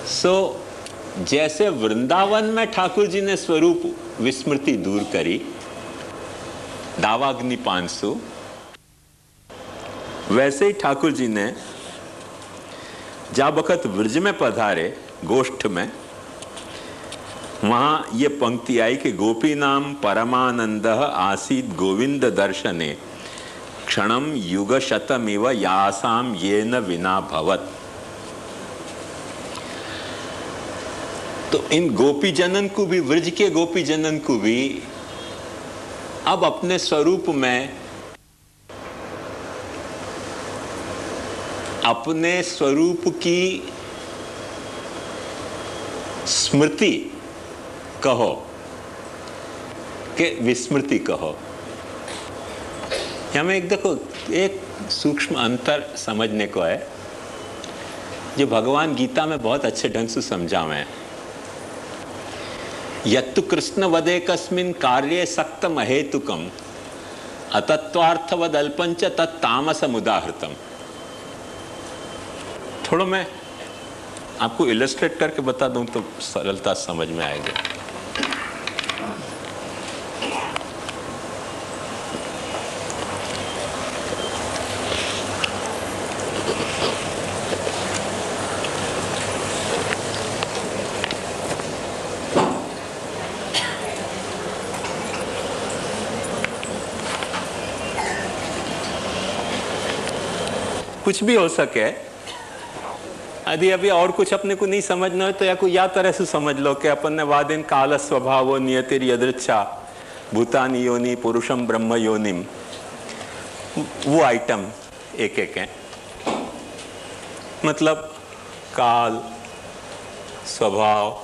जैसे वृंदावन में ठाकुर जी ने स्वरूप विस्मृति दूर करी, दावाग्नि 500, वैसे ही ठाकुर जी ने जा बखत ब्रज में पधारे गोष्ठ में, वहां ये पंक्ति आई कि गोपी नाम परमानंद आसीत गोविंद दर्शने क्षणम युग शतमिव यासाम येन विना भवत। तो इन गोपी जनन को भी, व्रज के गोपी जनन को भी अब अपने स्वरूप में, अपने स्वरूप की स्मृति कहो कि विस्मृति कहो। हमें एक देखो, एक सूक्ष्म अंतर समझने को है जो भगवान गीता में बहुत अच्छे ढंग से समझावे हैं। यत्तु कृष्ण वदे कस्मिन् कार्ये सक्तम अहेतुकम अतत्वार्थवद अल्पंच तत्तामसम उदाहृतम। थोड़ा मैं आपको इलस्ट्रेट करके बता दूं तो सरलता समझ में आएगी। कुछ भी हो सके, यदि अभी और कुछ अपने को नहीं समझना हो तो या कोई या तरह से समझ लो कि अपन ने वादिन काल स्वभाव नियतिर यदृच्छा भूतानि योनि पुरुषम ब्रह्म योनिम, वो आइटम एक एक है। मतलब काल, स्वभाव,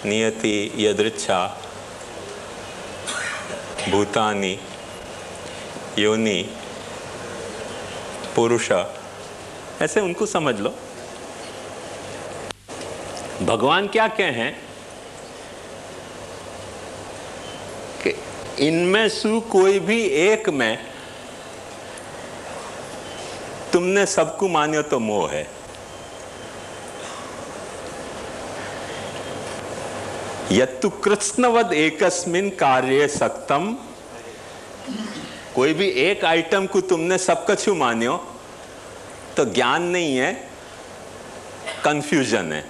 नियति, यदृच्छा, भूतानि, योनि, पुरुष, ऐसे उनको समझ लो। भगवान क्या कहे हैं कि इनमें से कोई भी एक में तुमने सबको मानो तो मोह है। यत्तु कृष्णवद एकस्मिन् कार्ये सक्तम, कोई भी एक आइटम को तुमने सब कछु मान्यो तो ज्ञान नहीं है, कंफ्यूजन है।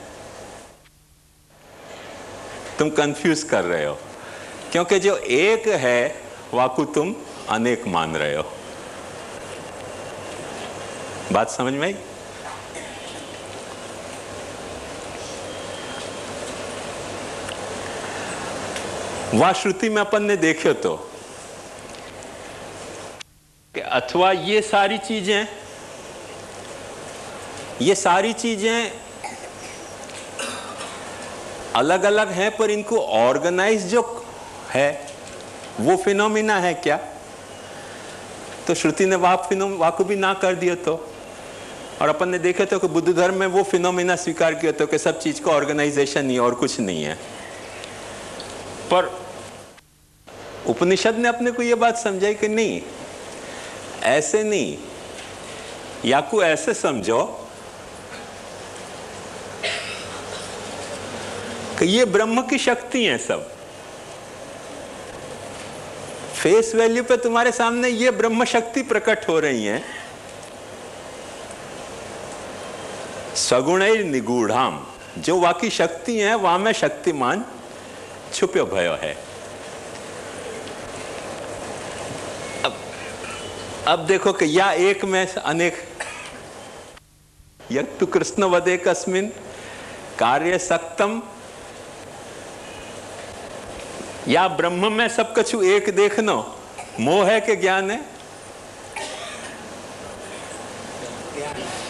तुम कंफ्यूज कर रहे हो, क्योंकि जो एक है वाकु तुम अनेक मान रहे हो। बात समझ में आई? वह श्रुति में अपन ने देखे तो अथवा ये सारी चीजें अलग अलग हैं, पर इनको ऑर्गेनाइज जो है वो फिनोमिना है क्या? तो श्रुति ने वहां को भी ना कर दिया तो, और अपन ने देखे तो कि बुद्ध धर्म में वो फिनोमिना स्वीकार किया तो कि सब चीज का ऑर्गेनाइजेशन ही और कुछ नहीं है। पर उपनिषद ने अपने को ये बात समझाई कि नहीं, ऐसे नहीं, या को ऐसे समझो कि ये ब्रह्म की शक्ति है। सब फेस वैल्यू पे तुम्हारे सामने ये ब्रह्म शक्ति प्रकट हो रही है। सगुणैर निगूढ़ाम, जो वाकी शक्ति है वहां में शक्तिमान छुप्यो भयो है। अब देखो कि या एक में अनेक, यत्तु कृष्ण वदे कस्मिन् कार्य सक्तम, या ब्रह्म में सब कछु एक देखनो मोह है कि ज्ञान है?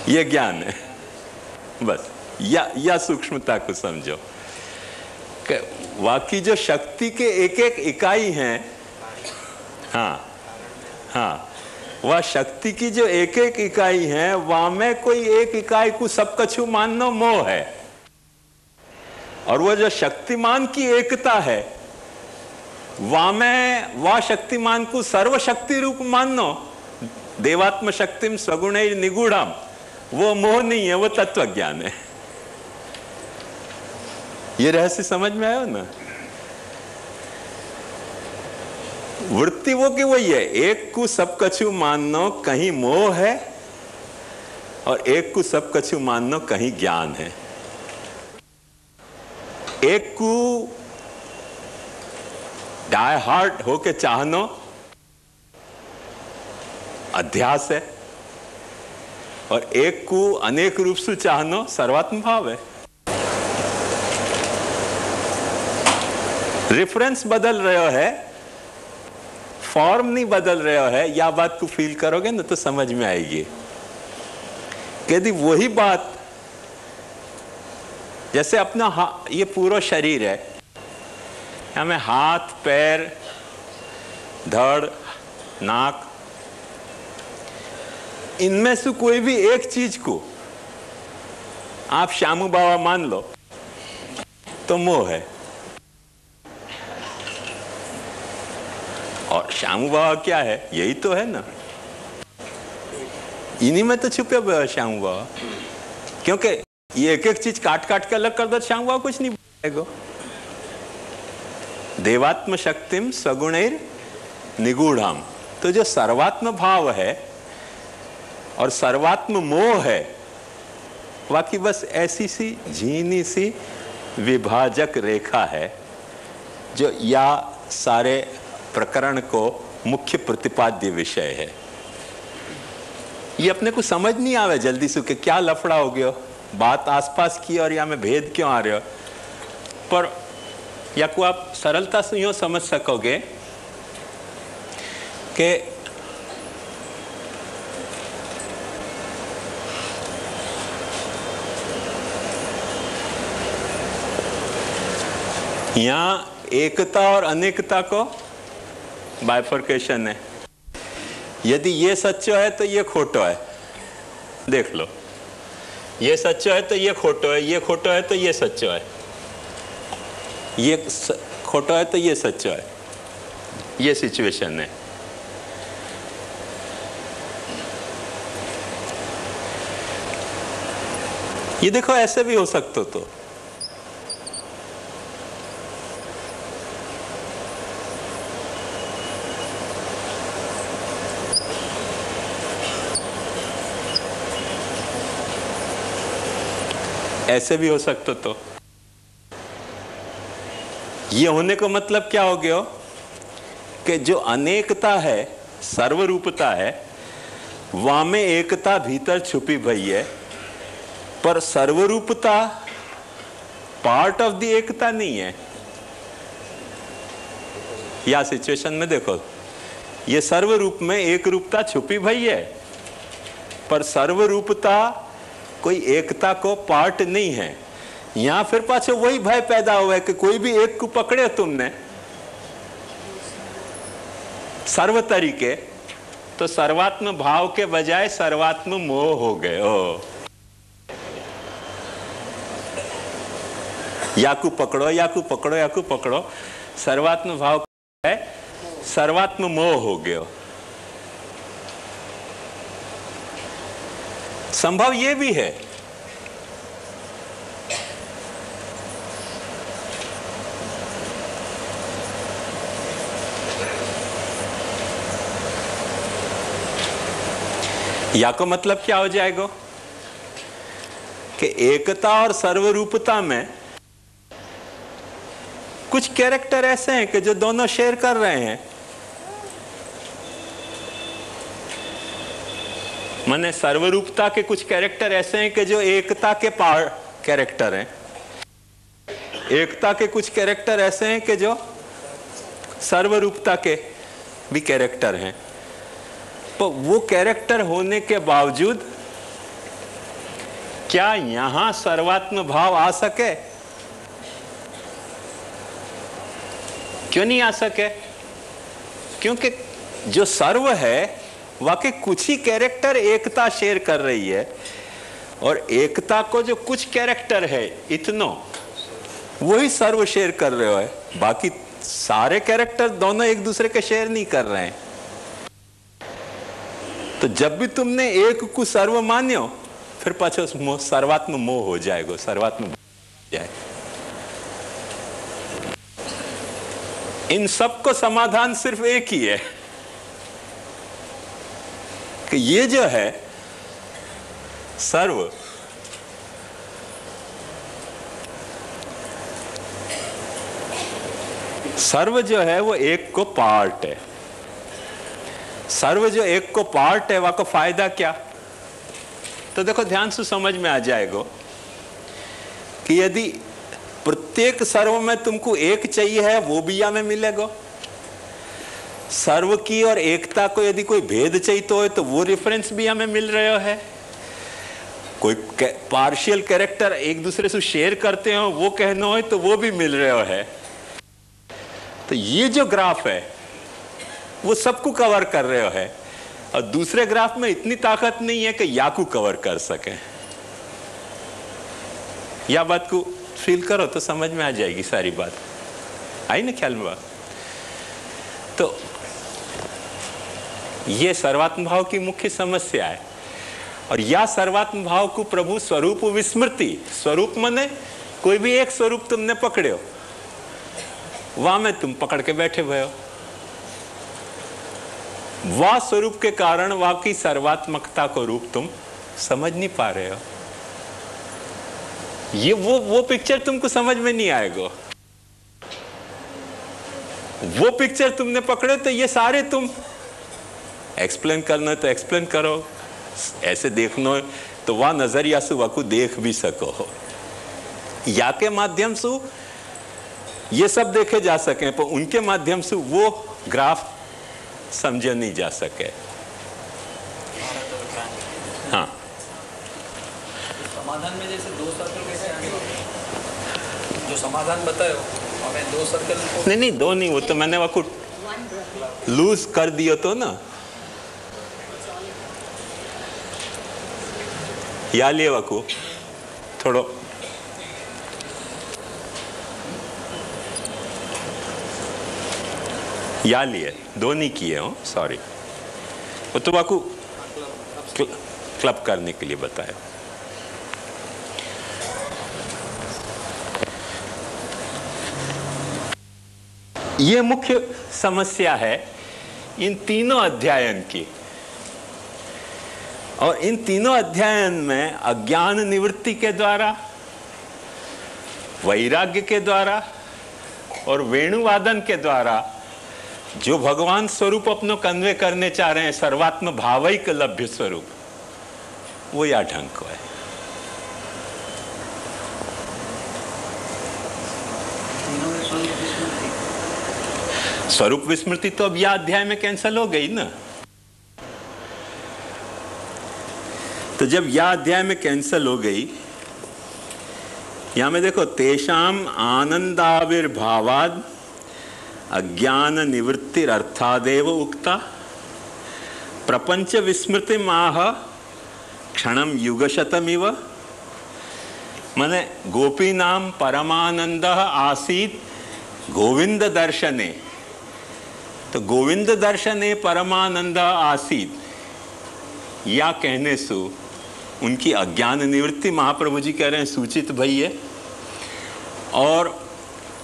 ये ज्ञान है। बस या सूक्ष्मता को समझो कि वाकी जो शक्ति के एक एक इकाई हैं, हाँ, वह शक्ति की जो एक एक इकाई है वहां में कोई एक इकाई को सब कछु मानना मोह है। और वह जो शक्तिमान की एकता है वहां में वह शक्तिमान को सर्वशक्ति रूप मानो, देवात्म शक्तिम स्वगुणैर निगूढ़म, वो मोह नहीं है, वो तत्व ज्ञान है। ये रहस्य समझ में आयो ना? वृत्ति वो की वही है, एक को सब कछु माननो कहीं मोह है और एक को सब कछु माननो कहीं ज्ञान है। एक को डाई हार्ट होके चाहनो अध्यास है और एक को अनेक रूप से चाहनो सर्वात्म भाव है। रेफरेंस बदल रहा है, फॉर्म नहीं बदल रहा है। या बात को फील करोगे ना तो समझ में आएगी। यदि वही बात जैसे अपना ये पूरा शरीर है, हमें हाथ पैर धड़ नाक, इनमें से कोई भी एक चीज को आप श्यामू बाबा मान लो तो मोह है। और श्यामू बाबा क्या है? यही तो है ना, इन्हीं में तो छुपे हुए है श्यामू बाबा। क्योंकि ये एक एक चीज काट काट के अलग कर दो, श्यामू बाबा कुछ नहीं बोलेगा। देवात्म शक्तिम सगुणैर निगूढ़ाम, तो जो सर्वात्म भाव है और सर्वात्म मोह है, बाकी बस ऐसी सी झीनी सी विभाजक रेखा है जो या सारे प्रकरण को मुख्य प्रतिपाद्य विषय है। ये अपने को समझ नहीं आवे जल्दी से कि क्या लफड़ा हो गया, बात आसपास की और या में भेद क्यों आ रहे हो। पर या को आप सरलता से यूं समझ सकोगे कि यहां एकता और अनेकता को बाइफर्केशन है। यदि ये सच्चो है तो ये खोटो है, देख लो। ये सच्चो है तो ये खोटो है, ये खोटो है तो ये सच्चो है, ये खोटो है तो ये सच्चो है। ये सिचुएशन है। ये देखो ऐसे भी हो सकता तो ऐसे भी हो सकता तो ये होने का मतलब क्या हो गया कि जो अनेकता है, सर्वरूपता है, वहां में एकता भीतर छुपी भई है, पर सर्वरूपता पार्ट ऑफ द एकता नहीं है। या सिचुएशन में देखो, ये सर्वरूप में एक रूपता छुपी भई है, पर सर्वरूपता कोई एकता को पार्ट नहीं है। यहां फिर पाछे वही भय पैदा हुआ है कि कोई भी एक को पकड़े तुमने सर्व तरीके, तो सर्वात्म भाव के बजाय सर्वात्म मोह हो गए हो। या को पकड़ो, या को पकड़ो, या को पकड़ो, सर्वात्म भाव है, सर्वात्म मोह हो गए। संभव यह भी है या को मतलब क्या हो जाएगा कि एकता और सर्वरूपता में कुछ कैरेक्टर ऐसे हैं कि जो दोनों शेयर कर रहे हैं। माने सर्वरूपता के कुछ कैरेक्टर ऐसे हैं कि जो एकता के पार कैरेक्टर हैं, एकता के कुछ कैरेक्टर ऐसे हैं कि जो सर्वरूपता के भी कैरेक्टर हैं। तो वो कैरेक्टर होने के बावजूद क्या यहां सर्वात्म भाव आ सके? क्यों नहीं आ सके? क्योंकि जो सर्व है वाकई कुछ ही कैरेक्टर एकता शेयर कर रही है, और एकता को जो कुछ कैरेक्टर है इतनों, वही सर्व शेयर कर रहे हो है। बाकी सारे कैरेक्टर दोनों एक दूसरे के शेयर नहीं कर रहे हैं। तो जब भी तुमने एक को सर्व मान्यो, फिर पाछो सर्वात्म मोह हो जाएगा, सर्वात्म जाए। इन सब को समाधान सिर्फ एक ही है कि ये जो है सर्व सर्व जो है वो एक को पार्ट है। सर्व जो एक को पार्ट है, वह को फायदा क्या? तो देखो ध्यान से समझ में आ जाएगा कि यदि प्रत्येक सर्व में तुमको एक चाहिए है, वो भी या में मिलेगा। सर्व की और एकता को यदि कोई भेद चाहिए तो वो रेफरेंस भी हमें मिल रहा है। कोई पार्शियल कैरेक्टर एक दूसरे से शेयर करते हो वो कहना हो तो वो भी मिल रहा है। तो ये जो ग्राफ है वो सबको कवर कर रहे है, और दूसरे ग्राफ में इतनी ताकत नहीं है कि या को कवर कर सके। या बात को फील करो तो समझ में आ जाएगी सारी बात। आई ना ख्याल में बात? तो ये सर्वात्म भाव की मुख्य समस्या है। और या सर्वात्म भाव को प्रभु स्वरूप विस्मृति, स्वरूप माने कोई भी एक स्वरूप तुमने पकड़े हो, वहां में तुम पकड़ के बैठे हुए हो। वह स्वरूप के कारण वह की सर्वात्मकता को रूप तुम समझ नहीं पा रहे हो। ये वो पिक्चर तुमको समझ में नहीं आएगा। वो पिक्चर तुमने पकड़े तो ये सारे तुम एक्सप्लेन करना तो एक्सप्लेन करो, ऐसे देखना तो वह नजरिया से वह को देख भी सको। या के माध्यम से ये सब देखे जा सके, पर उनके माध्यम से वो ग्राफ समझे नहीं जा सके। हाँ, समाधान में जैसे 2 सर्कल कैसे आगे जो समाधान बताए हमें 2 सर्कल को नहीं 2 नहीं, वो तो मैंने वो लूज कर दियो तो ना। या लिए वकू थोड़ो या लिए 2 नहीं किए हो, सॉरी। वो तो वाकू क्लब करने के लिए बताया। ये मुख्य समस्या है इन तीनों अध्यायन की। और इन तीनों अध्यायन में अज्ञान निवृत्ति के द्वारा, वैराग्य के द्वारा और वेणुवादन के द्वारा जो भगवान स्वरूप अपनो कन्वे करने चाह रहे हैं, सर्वात्म भावैक लभ्य स्वरूप, वो या ढंग को है। स्वरूप विस्मृति तो अब यह अध्याय में कैंसल हो गई ना। तो जब यह अध्याय में कैंसल हो गई, यहां में देखो तेषाम आनंदाविर्भावाद अज्ञान निवृत्तिर अर्थादेव उक्ता प्रपंच विस्मृति माह क्षणम युगशतमिव। माने गोपी नाम परमानंद आसीत गोविंद दर्शने। तो गोविंद दर्शने परमानंद आसीत या कहने से उनकी अज्ञान निवृत्ति महाप्रभु जी कह रहे हैं सूचित भई है। और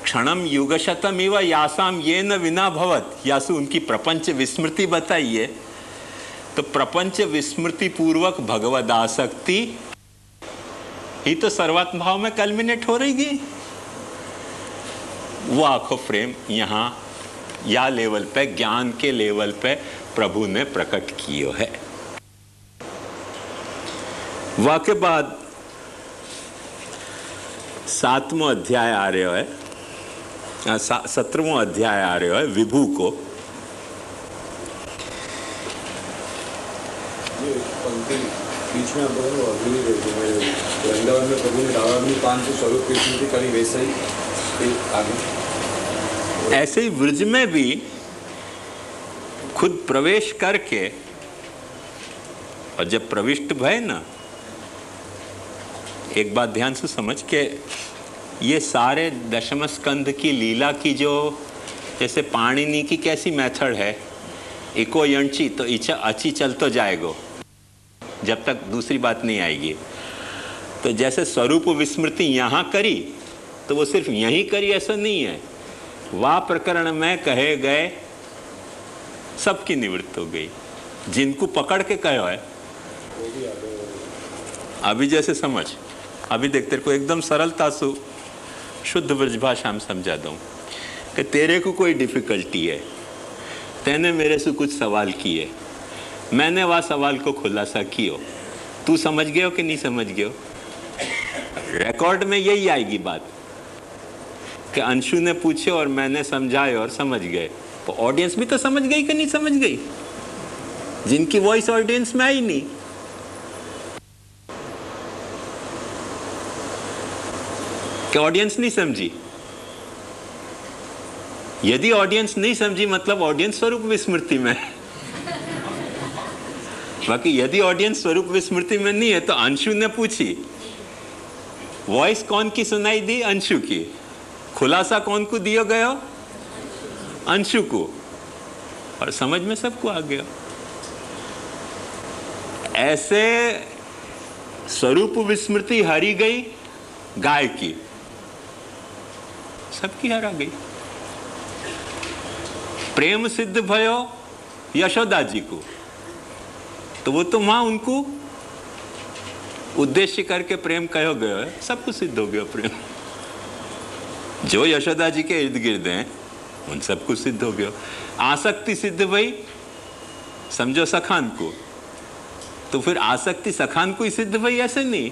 क्षणम युगशतम इव यासाम ये न विना भवत, यासु उनकी प्रपंच विस्मृति बताइए। तो प्रपंच विस्मृति पूर्वक भगवदासक्ति ही तो सर्वात्म भाव में कल्मिनेट हो रही। वो आखो फ्रेम यहां या लेवल पे, ज्ञान के लेवल पे प्रभु ने प्रकट किया है। वह के बाद 7वां अध्याय आ रहा है, 17वां अध्याय आ रहा है विभू को। बीच में वृंदावन में प्रभु ने रावण 500 स्वरूप की करी, वैसे ही आगे ऐसे ही व्रज में भी खुद प्रवेश करके, और जब प्रविष्ट भय ना, एक बात ध्यान से समझ के, ये सारे दशम स्कंध की लीला की जो जैसे पाणिनि की कैसी मेथड है, इको यंची तो इच्छा अच्छी चल तो जाएगो जब तक दूसरी बात नहीं आएगी। तो जैसे स्वरूप विस्मृति यहाँ करी तो वो सिर्फ यहीं करी ऐसा नहीं है, वा प्रकरण में कहे गए सबकी निवृत्त हो गई। जिनको पकड़ के कहो है, अभी जैसे समझ, अभी देख तेरे को एकदम सरलता से शुद्ध ब्रजभाषा में समझा दूं कि तेरे को कोई डिफिकल्टी है, तैने मेरे से कुछ सवाल किए, मैंने वह सवाल को खुलासा कियो, तू समझ गयो कि नहीं समझ गयो? रिकॉर्ड में यही आएगी बात कि अंशु ने पूछे और मैंने समझाए और समझ गए, तो ऑडियंस भी तो समझ गई कि नहीं समझ गई? जिनकी वॉइस ऑडियंस में आई नहीं, कि ऑडियंस नहीं समझी। यदि ऑडियंस नहीं समझी मतलब ऑडियंस स्वरूप विस्मृति में है। बाकी यदि ऑडियंस स्वरूप विस्मृति में नहीं है तो अंशु ने पूछी, वॉइस कौन की सुनाई दी? अंशु की। खुलासा कौन को दिया गया? अंशु को। और समझ में सबको आ गया। ऐसे स्वरूप विस्मृति हरी गई गाय की, सबकी हरा गई। प्रेम सिद्ध भयो यशोदा जी को, तो वो तो वहां उनको उद्देश्य करके प्रेम कहो गयो है, सब कुछ सिद्ध हो गया प्रेम। जो यशोदा जी के इर्द गिर्द हैं उन सब कुछ सिद्ध हो गया। आसक्ति सिद्ध भई, समझो सखान को, तो फिर आसक्ति सखान को ही सिद्ध भई ऐसे नहीं।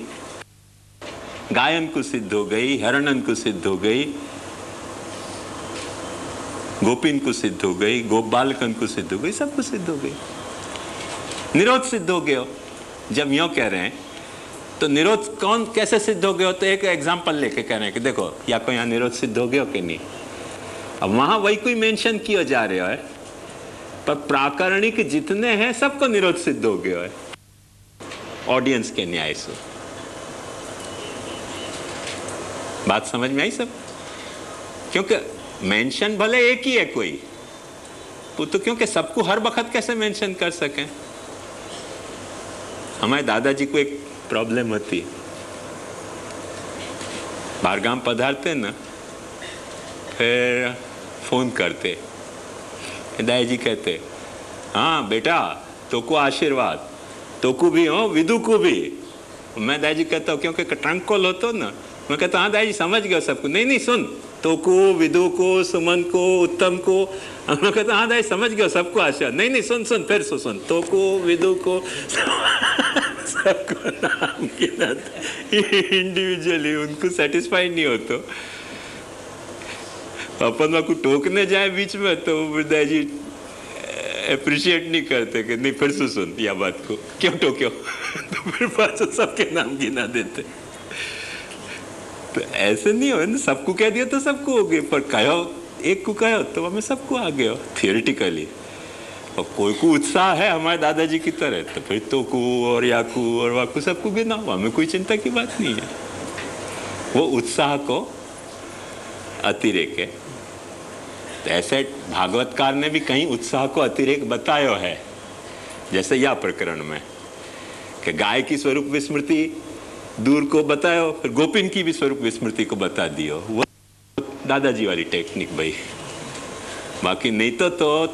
गायन को सिद्ध हो गई, हरणन को सिद्ध हो गई, गोपिन को सिद्ध हो गई, गोप बालकन को सिद्ध हो गई, सब कुछ सिद्ध हो गई। निरोध सिद्ध हो गया। जब यूं कह रहे हैं तो निरोध कौन कैसे सिद्ध हो गया? तो एक एग्जांपल लेके कह रहे हैं कि देखो या कोई यहाँ निरोध सिद्ध हो गया कि नहीं। अब वहां वही कोई मेंशन किया जा रहा है, पर प्राकरणिक जितने हैं सबको निरोध सिद्ध हो गया है ऑडियंस के न्याय से। बात समझ में आई सब? क्योंकि मेंशन भले एक ही है कोई, वो तो क्योंकि सबको हर वक्त कैसे मेंशन कर सकें। हमारे दादाजी को एक प्रॉब्लम होती है, बारगाम पधारते ना, फिर फोन करते, दादाजी कहते हाँ बेटा तो को आशीर्वाद, तो को भी हो विदु को भी। मैं दादाजी कहता हूँ क्योंकि ट्रंक कॉल होता ना, मैं कहता हाँ दादाजी समझ गया सबको। नहीं नहीं सुन, तो को विदु को, सुमन को, उत्तम को। मैं कहता हाँ दादाजी समझ गया सबको आशीर्वाद। नहीं नहीं सुन सुन फिर सुन, तो को विदु को सबको नाम गिनाते इंडिविजुअली, उनको सेटिस्फाई नहीं होता। अपन को टोकने जाए बीच में तो दादाजी अप्रिशिएट नहीं करते कि नहीं फिर से सुन या बात को क्यों टोक्यो। तो फिर पास सबके नाम गिना देते। तो ऐसे नहीं हो ना, सबको कह दिया तो सबको हो गया, पर कहो एक को कहो तो हमें सबको आ गया थियोरिटिकली। और कोई को उत्साह है हमारे दादाजी की तरह तो फिर तो को और याकू और वाकू सबको गिनाओ, हमें कोई चिंता की बात नहीं है। वो उत्साह को अतिरेक है। तो ऐसे भागवतकार ने भी कहीं उत्साह को अतिरेक बतायो है, जैसे या प्रकरण में कि गाय की स्वरूप विस्मृति दूर को बतायो, फिर गोपिन की भी स्वरूप विस्मृति को बता दियो। वो दादाजी वाली टेक्निक भाई। बाकी नहीं तो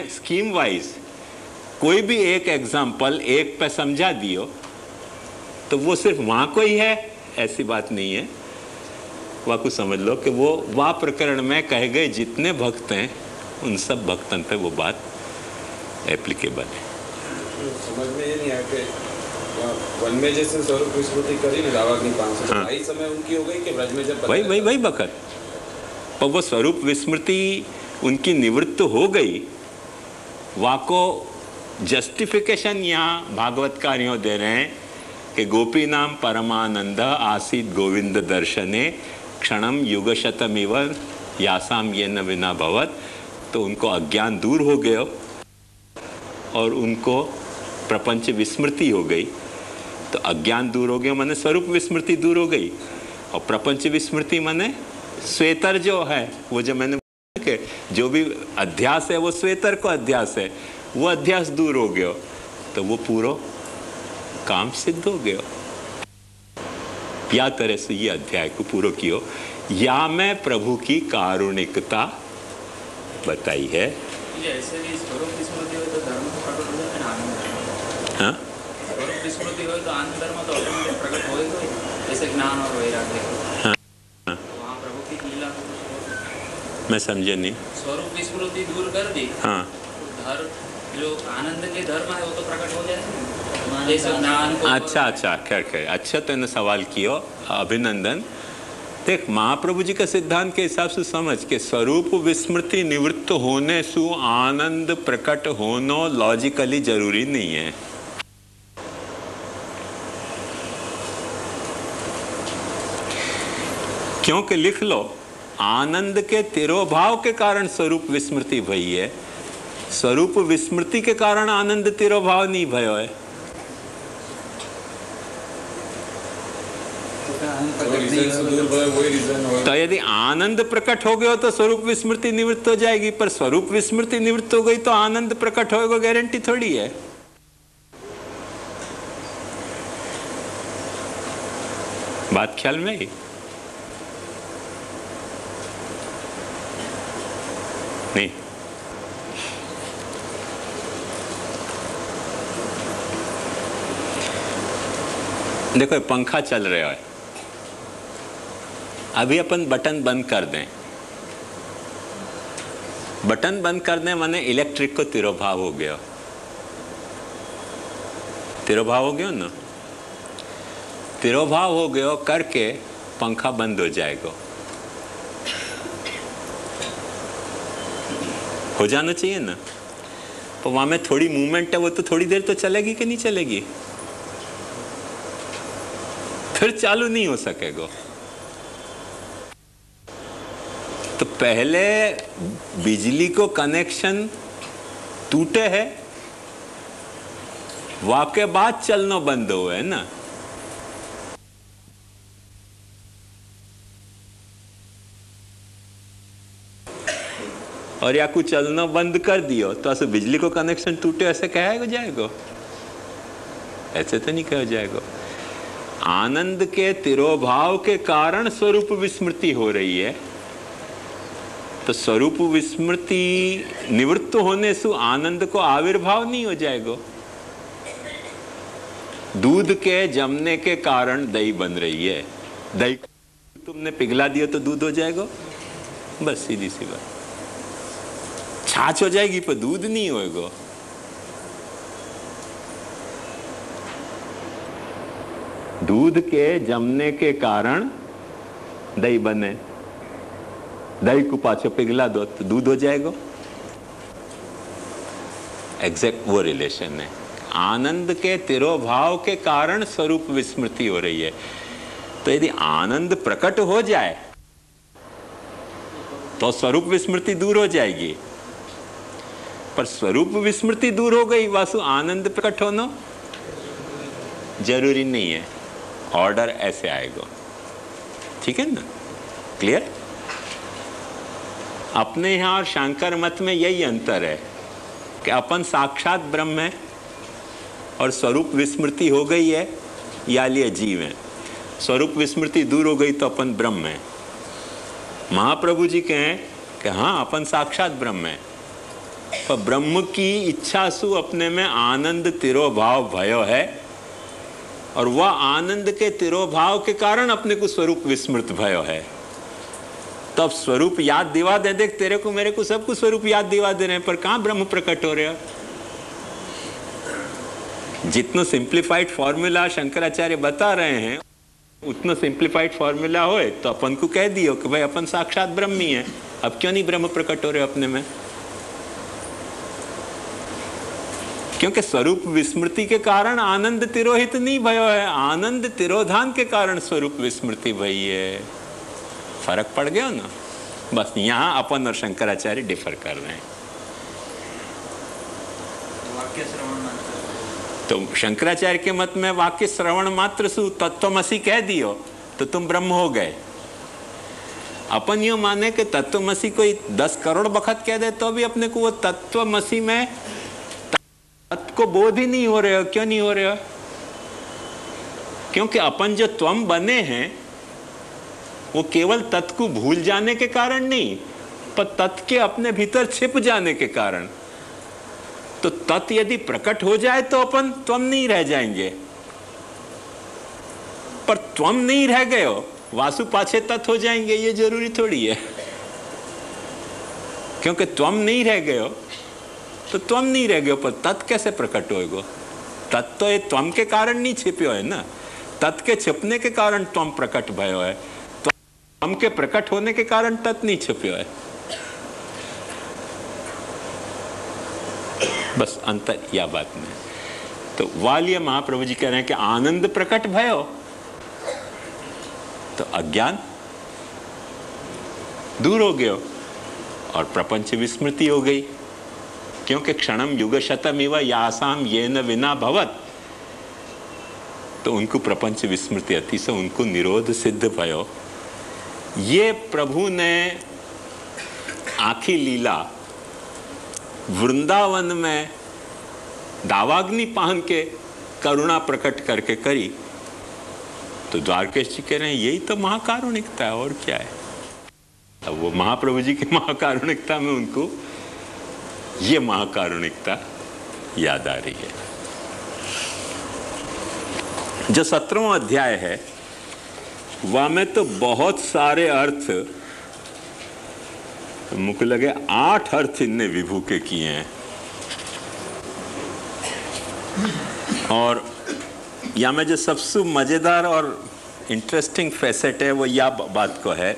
स्कीम वाइज कोई भी एक एग्जाम्पल एक पे समझा दियो तो वो सिर्फ वहां को ही है ऐसी बात नहीं है। वह कुछ समझ लो कि वो वह प्रकरण में कहे गए जितने भक्त हैं उन सब भक्तन पे वो बात एप्लीकेबल है। समझ में ये नहीं आया कि वन में जैसे स्वरूप विस्मृति करी ना दावाग्नि 500, हाँ। वही समय उनकी हो गई कि ब्रज में जब वही बखत पर वो स्वरूप विस्मृति उनकी निवृत्त हो गई। वाको जस्टिफिकेशन यहाँ भागवतकार यूँ दे रहे हैं कि गोपी नाम परमानंद आसीत गोविंद दर्शने क्षणम युगशतमिव यासाम ये न विना भवत। तो उनको अज्ञान दूर हो गया और उनको प्रपंच विस्मृति हो गई। तो अज्ञान दूर हो गया माने स्वरूप विस्मृति दूर हो गई, और प्रपंच विस्मृति माने श्वेतर जो है वो जो मैंने के जो भी अध्यास है वो श्वेतर को अध्यास है, वो अध्यास दूर हो गया तो वो पूरा काम सिद्ध हो गया। या तरह से ये अध्याय को पूरा कियो। या मैं प्रभु की कारुणिकता बताई है। ये ऐसे भी स्वरूप विस्मृति हो तो धर्म तो प्रकट हो जाए ना, आनंद। हाँ, स्वरूप विस्मृति हो तो आनंद धर्म तो ऑटोमेटिक प्रकट हो ही गई, जैसे ज्ञान और वैराग्य। हाँ, वहाँ प्रभु की लीला। मैं समझे नहीं। स्वरूप विस्मृति दूर कर दी। हाँ, धर्म जो आनंद के धर्म है वो तो प्रकट हो जाए, जैसे ज्ञान को। अच्छा, खैर अच्छा तेने सवाल किया, अभिनंदन। देख, महाप्रभु जी का सिद्धांत के हिसाब से समझ के स्वरूप विस्मृति निवृत्त होने सु आनंद प्रकट होना लॉजिकली जरूरी नहीं है। क्योंकि लिख लो, आनंद के तिरोभाव के कारण स्वरूप विस्मृति भई है, स्वरूप विस्मृति के कारण आनंद तिरोभाव नहीं भयो है। तो यदि आनंद प्रकट हो गया तो स्वरूप विस्मृति निवृत्त हो जाएगी, पर स्वरूप विस्मृति निवृत्त हो गई तो आनंद प्रकट होगा, गारंटी थोड़ी है। बात ख्याल में ही नहीं। देखो, पंखा चल रहा है, अभी अपन बटन बंद कर दें। बटन बंद करने माने इलेक्ट्रिक को तिरोभाव हो गया, तिरोभाव हो गया ना, तिरोभाव हो गया करके पंखा बंद हो जाएगा। हो जाना चाहिए ना, तो वहां में थोड़ी मूवमेंट है, वो तो थोड़ी देर तो चलेगी कि नहीं चलेगी, फिर चालू नहीं हो सकेगा। तो पहले बिजली को कनेक्शन टूटे है, वाके बाद चलना बंद हुआ है ना। और या कुछ चलना बंद कर दियो तो ऐसे बिजली को कनेक्शन टूटे ऐसे कहा जाएगा? ऐसे तो नहीं कहा जाएगा। आनंद के तिरोभाव के कारण स्वरूप विस्मृति हो रही है, तो स्वरूप विस्मृति निवृत्त होने से आनंद को आविर्भाव नहीं हो जाएगा। दूध के जमने के कारण दही बन रही है, दही तुमने पिघला दिया तो दूध हो जाएगा? बस सीधी सी बात। छाछ हो जाएगी पर दूध नहीं होएगा। दूध के जमने के कारण दही बने, दही को पाछो पिघला दो तो दूध हो जाएगा। एग्जैक्ट वो रिलेशन है। आनंद के तिरोभाव के कारण स्वरूप विस्मृति हो रही है। तो यदि आनंद प्रकट हो जाए तो स्वरूप विस्मृति दूर हो जाएगी, पर स्वरूप विस्मृति दूर हो गई, वासु आनंद प्रकट होना जरूरी नहीं है। ऑर्डर ऐसे आएगा, ठीक है ना? क्लियर? अपने यहां और शंकर मत में यही अंतर है कि अपन साक्षात ब्रह्म है और स्वरूप विस्मृति हो गई है, या लिए जीव है। स्वरूप विस्मृति दूर हो गई तो अपन ब्रह्म है। महाप्रभु जी कहें कि हाँ, अपन साक्षात ब्रह्म है, पर ब्रह्म की इच्छा सु अपने में आनंद तिरोभाव भयो है, और वह आनंद के तिरोभाव के कारण अपने को स्वरूप विस्मृत भयो है। तब स्वरूप याद दिवा दे, देख तेरे को मेरे को सबको स्वरूप याद दिवा दे रहे हैं, पर कहां ब्रह्म प्रकट हो रहा? जितना सिंप्लीफाइड फॉर्मूला शंकराचार्य बता रहे हैं उतना सिंप्लीफाइड फॉर्मूला होए तो अपन को कह दियो कि भाई अपन साक्षात ब्रह्म ही है। अब क्यों नहीं ब्रह्म प्रकट हो रहे अपने में? क्योंकि स्वरूप विस्मृति के कारण आनंद तिरोहित नहीं भयो है, आनंद तिरोधान के कारण स्वरूप विस्मृति भई है। फर्क पड़ गया ना? बस यहां अपन और शंकराचार्य डिफर कर रहे हैं। वाक्य श्रवण मात्र, तो शंकराचार्य के मत में वाक्य श्रवण मात्र सु तत्वमसी कह दियो तो तुम ब्रह्म हो गए। अपन यो माने कि तत्वमसी कोई 10 करोड़ बखत कह दे तो भी अपने को वो तत्वमसी में तत्व को बोध ही नहीं हो रहे हो। क्यों नहीं हो रहे हो? क्योंकि अपन जो त्वम बने हैं वो केवल तत् को भूल जाने के कारण नहीं, पर तत् के अपने भीतर छिप जाने के कारण। तो तत् यदि प्रकट हो जाए तो अपन त्वम नहीं रह जाएंगे, पर त्वम नहीं रह गए हो वासु पाछे तत् हो जाएंगे, ये जरूरी थोड़ी है। क्योंकि त्वम नहीं रह गए हो तो त्वम नहीं रह गए हो, पर तत् कैसे प्रकट होएगो? तत् तो ये त्वम के कारण नहीं छिपे है ना, तत् के छिपने के कारण त्वम प्रकट भयो है, त्वम के प्रकट होने के कारण तत् नहीं छिपे है। बस अंतर या बात में। तो वालिय महाप्रभु जी कह रहे हैं कि आनंद प्रकट भयो तो अज्ञान दूर हो गयो और प्रपंच विस्मृति हो गई, क्योंकि क्षणम युग शतम इव यासाम ये न विना भवत, तो उनको प्रपंच विस्मृति अति से उनको निरोध सिद्ध भयो। ये प्रभु ने आखी लीला वृंदावन में दावाग्नि पान के करुणा प्रकट करके करी, तो द्वारकेश जी कह रहे हैं यही तो महाकारुणिकता है, और क्या है। अब वो महाप्रभु जी की महाकारुणिकता में उनको ये महाकारुणिकता याद आ रही है। जो 17वां अध्याय है वह में तो बहुत सारे अर्थ, मुझे लगे 8 अर्थ इनने विभू के किए हैं। और या में जो सबसे मजेदार और इंटरेस्टिंग फैसेट है वो यह बात को है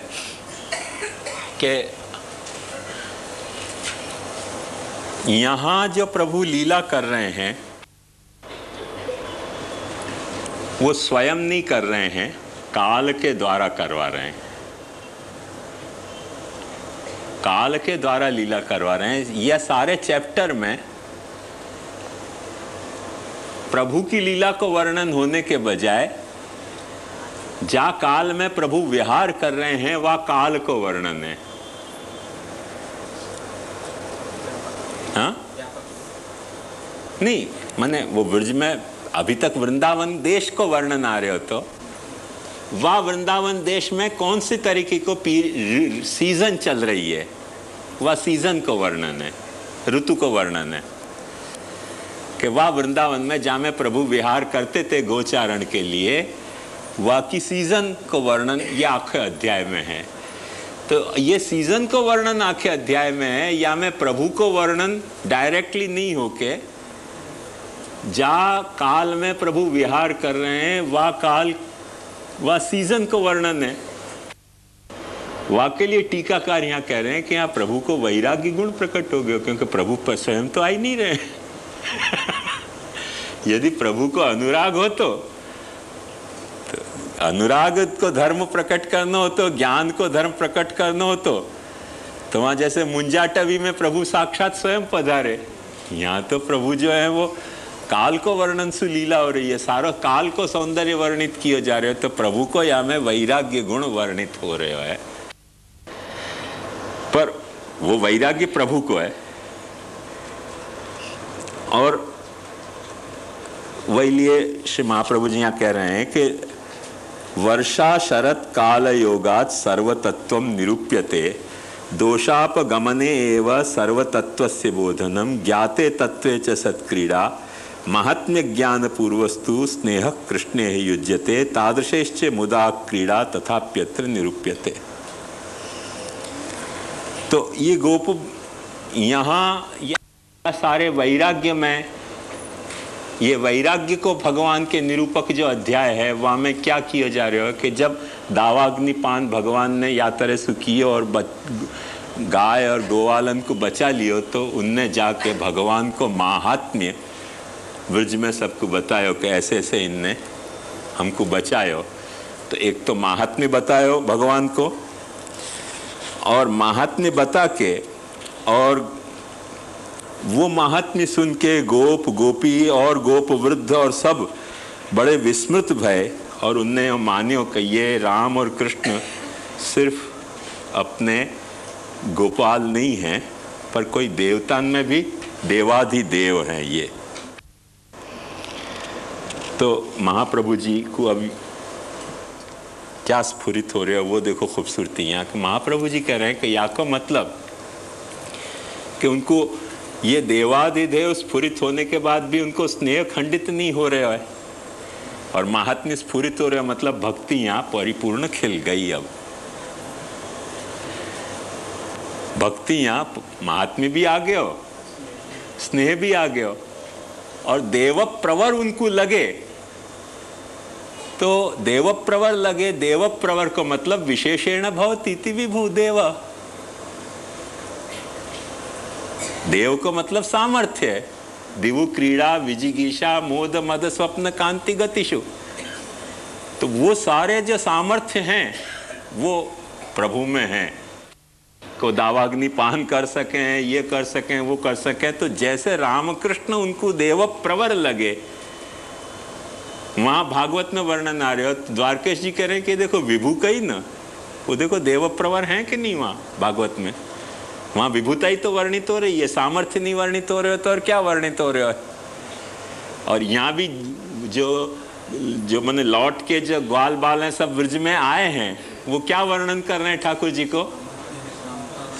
कि यहां जो प्रभु लीला कर रहे हैं वो स्वयं नहीं कर रहे हैं, काल के द्वारा करवा रहे हैं, काल के द्वारा लीला करवा रहे हैं। यह सारे चैप्टर में प्रभु की लीला को वर्णन होने के बजाय जा काल में प्रभु विहार कर रहे हैं वह काल को वर्णन है। हाँ नहीं, माने वो ब्रज में अभी तक वृंदावन देश को वर्णन आ रहे हो, तो वह वृंदावन देश में कौन सी तरीके को सीजन चल रही है, वह सीजन को वर्णन है, ऋतु को वर्णन है कि वह वृंदावन में जहाँ में प्रभु विहार करते थे गोचारण के लिए, वह की सीजन को वर्णन ये आखे अध्याय में है। तो ये सीजन को वर्णन आखे अध्याय में है, या में प्रभु को वर्णन डायरेक्टली नहीं होके जा काल में प्रभु विहार कर रहे हैं वह काल वह सीजन को वर्णन है। वह के लिए टीकाकार यहाँ कह रहे हैं कि यहाँ प्रभु को वैराग्य गुण प्रकट हो गया, क्योंकि प्रभु पर स्वयं तो आ ही नहीं रहे। यदि प्रभु को अनुराग हो तो अनुराग को धर्म प्रकट करना हो, तो ज्ञान को धर्म प्रकट करना हो तो वहां जैसे मुंजाटवी में प्रभु साक्षात स्वयं पधारे, यहाँ तो प्रभु जो है वो काल को वर्णन से लीला हो रही है, सारा काल को सौंदर्य वर्णित किए जा रहे हो, तो प्रभु को यहाँ में वैराग्य गुण वर्णित हो रहे है। पर वो वैराग्य प्रभु को है, और वही लिए श्री महाप्रभु जी यहाँ कह रहे हैं कि वर्षा शरत काल योगात सर्वतत्वम निरूप्यते दोषापगमने एव सर्वतत्वस्य बोधनम ज्ञाते तत्वे च सत्क्रीडा महात्म्य ज्ञान पूर्वस्तु स्नेह कृष्णे युज्यते तादृशेश्च मुदा क्रीडा तथाप्यत्र निरूप्यते। तो ये गोप यहाँ सारे वैराग्य में, ये वैराग्य को भगवान के निरूपक जो अध्याय है वहाँ में क्या किया जा रहा है कि जब दावाग्निपान भगवान ने यात्रा से किए और गाय और गोवालन को बचा लियो, तो उनने जाके भगवान को महात्म्य ब्रज में सबको बतायो कि ऐसे ऐसे इनने हमको बचायो। तो एक तो महात्म्य बतायो भगवान को, और महात्म्य बता के और वो महात्म्य सुन के गोप गोपी और गोप वृद्ध और सब बड़े विस्मृत भय, और उनने मान्यो कि ये राम और कृष्ण सिर्फ अपने गोपाल नहीं हैं, पर कोई देवतान में भी देवाधिदेव हैं ये। तो महाप्रभु जी को अभी क्या स्फुरित हो रहे हो, वो देखो खूबसूरती। यहाँ के महाप्रभु जी कह रहे हैं कि या का मतलब कि उनको ये देवादिदेव स्फुरित होने के बाद भी उनको स्नेह खंडित नहीं हो रहा है, और महात्म्य स्फुरित हो रहे, मतलब भक्ति यहाँ परिपूर्ण खिल गई। अब भक्ति यहाँ महात्म्य भी आ गया, स्नेह भी आ गया, और देव प्रवर उनको लगे। तो देव प्रवर लगे, देव प्रवर को मतलब विशेषेण भवति इति विभु देव। देव को मतलब सामर्थ्य है। दिवु क्रीड़ा विजिगीषा मोद मद स्वप्न कांति गतिषु, तो वो सारे जो सामर्थ्य हैं वो प्रभु में हैं। को दावाग्नि पान कर सकें, ये कर सकें, वो कर सकें। तो जैसे रामकृष्ण उनको देव प्रवर लगे, वहां भागवत में वर्णन आ रहे हो, द्वारकेश जी कह रहे हैं कि देखो विभु कही ना, वो देखो देव प्रवर हैं कि नहीं वहां भागवत में। वहां विभुता ही तो वर्णित हो रही है, सामर्थ्य नहीं वर्णित हो रहे हो तो और क्या वर्णित हो रहे हो। और यहाँ भी जो मैंने लौट के जो ग्वाल बाल हैं सब ब्रज में आए हैं, वो क्या वर्णन कर रहे हैं ठाकुर जी को,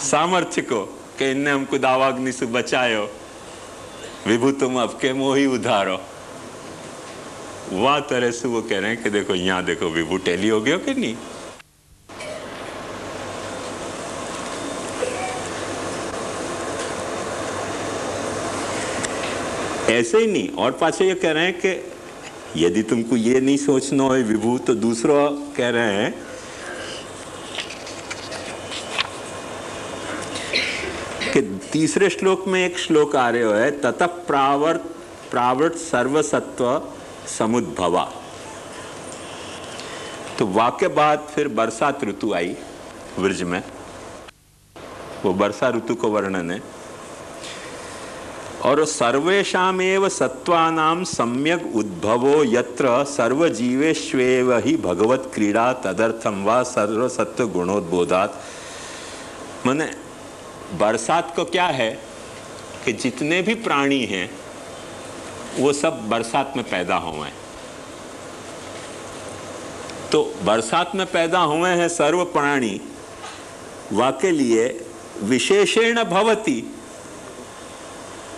सामर्थ्य को, कि इनने हमको दावाग्नि से बचायो, विभु तुम अब के मोही उधारो। वह तरह से वो कह रहे हैं कि देखो यहाँ देखो विभु टेली हो गया कि नहीं। ऐसे ही नहीं, और पाछे ये कह रहे हैं कि यदि तुमको ये नहीं सोचना हो विभु, तो दूसरा कह रहे हैं कि तीसरे श्लोक में एक श्लोक आ रहे हो है, ततः प्रावर्त सर्वसत्व समुद्भवा। तो वाक्य बाद फिर बरसात ऋतु आई ब्रज में, वो वर्षा ऋतु को वर्णन है। और सर्वेषामेव सत्वानां सम्यक उद्भवो यत्र सर्वजीवेष्वेव ही भगवत क्रीड़ा तदर्थम वा सर्वसत्व गुणोद्बोधात्। माने बरसात को क्या है कि जितने भी प्राणी हैं वो सब बरसात में पैदा हुए हैं। तो बरसात में पैदा हुए हैं सर्व प्राणी, वाके लिए विशेषेण भवति,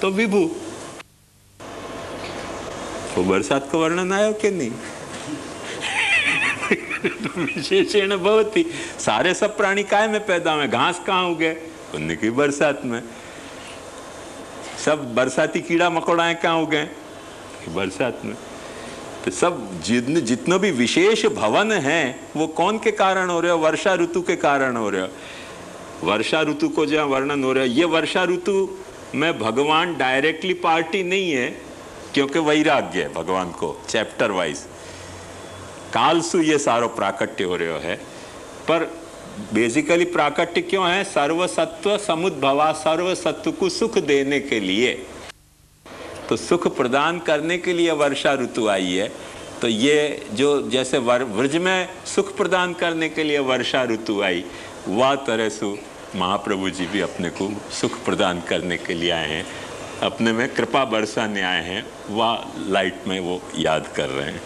तो विभु। वो बरसात का वर्णन आया कि नहीं? विशेषेण भवति, सारे सब प्राणी काय में पैदा हुए, घास कहाँ उगे, उनकी बरसात में। सब बरसाती कीड़ा मकोड़ाएं कहाँ उगे, बरसात में। तो सब जितने भी विशेष भवन हैं वो कौन के कारण हो रहे हो, वर्षा ऋतु के कारण हो रहे हो। वर्षा ऋतु को जहाँ वर्णन हो रहा है, ये वर्षा ऋतु में भगवान डायरेक्टली पार्टी नहीं है, क्योंकि वैराग्य है भगवान को चैप्टर वाइज। कालसु ये सारो प्राकट्य हो रहे है, पर बेसिकली प्राकट्य क्यों है, सर्वसत्व समुद्भवा, सर्वसत्व को सुख देने के लिए। तो सुख प्रदान करने के लिए वर्षा ऋतु आई है। तो ये जो जैसे व्रज में सुख प्रदान करने के लिए वर्षा ऋतु आई, वह तरह से महाप्रभु जी भी अपने को सुख प्रदान करने के लिए आए हैं, अपने में कृपा बरसाने आए हैं। वह लाइट में वो याद कर रहे हैं।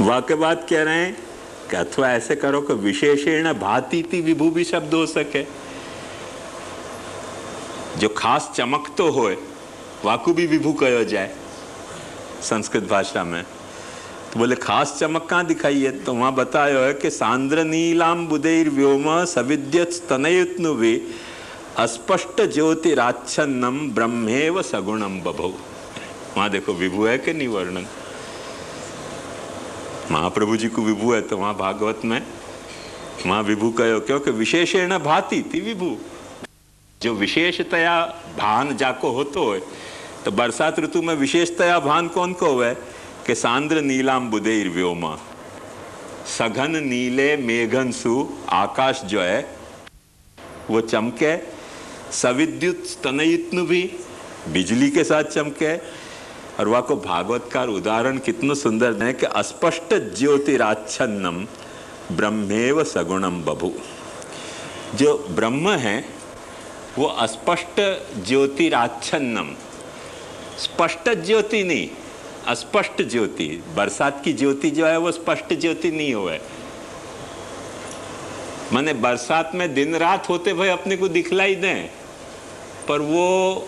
वह के बाद कह रहे हैं कि अथवा ऐसे करो कि विशेषेण भांति विभु भी शब्द हो सके, जो खास चमक तो होए वाकु भी विभु कहो जाए संस्कृत भाषा में। तो बोले खास चमक कहाँ दिखाई है, तो वहां बताया है कि सांद्र नीलाम बुदैर व्योम सविद्यत स्तनयुत्नुवे अस्पष्ट ज्योतिराच्छन्नम ब्रह्मेव सगुणम बभौ। वहां देखो विभु है कि नहीं वर्णन, महाप्रभु जी को विभु है, तो वहां भागवत में वहां विभु कहो, क्योंकि विशेषेण भाति थी विभु, जो विशेषतया भान जाको होतो है। तो बरसात ऋतु में विशेषतया भान कौन को है कि सांद्र नीलाम बुदैर व्योमा, सघन नीले मेघन सु आकाश जो है वो चमके, सविद्युत स्तनयुत्नु भी बिजली के साथ चमके। और वह को भागवतकार उदाहरण कितना सुंदर है कि अस्पष्ट ज्योतिराच्छन्नम ब्रह्मेव सगुणम बभु। जो ब्रह्म है वो अस्पष्ट ज्योतिराच्छन्नम, स्पष्ट ज्योति नहीं, अस्पष्ट ज्योति। बरसात की ज्योति जो है वो स्पष्ट ज्योति नहीं हुआ है। माने बरसात में दिन रात होते हुए अपने को दिखलाई दें, पर वो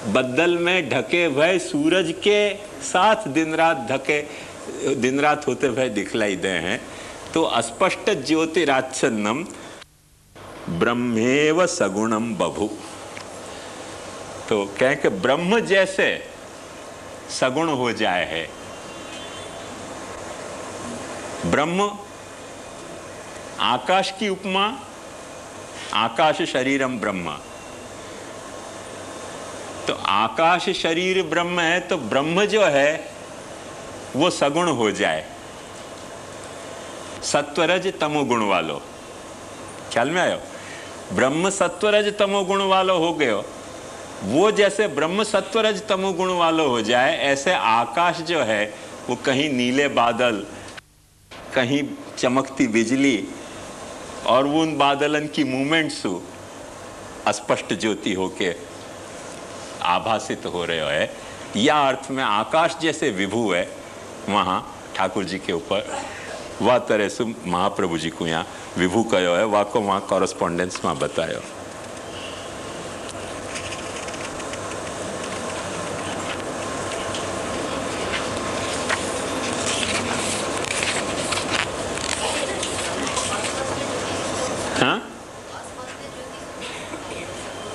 बदल में ढके हुए सूरज के साथ दिन रात होते हुए दिखलाई दे हैं। तो अस्पष्ट ज्योतिराच्छन्नम ब्रह्मेव सगुणम बभु। तो कहें कि ब्रह्म जैसे सगुण हो जाए है। ब्रह्म, आकाश की उपमा, आकाश शरीरम ब्रह्म। तो आकाश शरीर ब्रह्म है, तो ब्रह्म जो है वो सगुण हो जाए, सत्वरज तमोगुण वालो। ख्याल में आयो? ब्रह्म सत्वरज तमोगुण वालो हो गयो। वो जैसे ब्रह्म सत्वरज तमोगुण वालो हो जाए, ऐसे आकाश जो है वो कहीं नीले बादल, कहीं चमकती बिजली, और वो उन बादलन की मूवमेंट्स अस्पष्ट ज्योति होके आभासित हो रहे है। या अर्थ में आकाश जैसे विभू है वहाँ ठाकुर जी के ऊपर, वह तरह से महाप्रभु जी को यहाँ विभू कहो है, वाको वहाँ कॉरेस्पॉन्डेंस में बतायो। हाँ,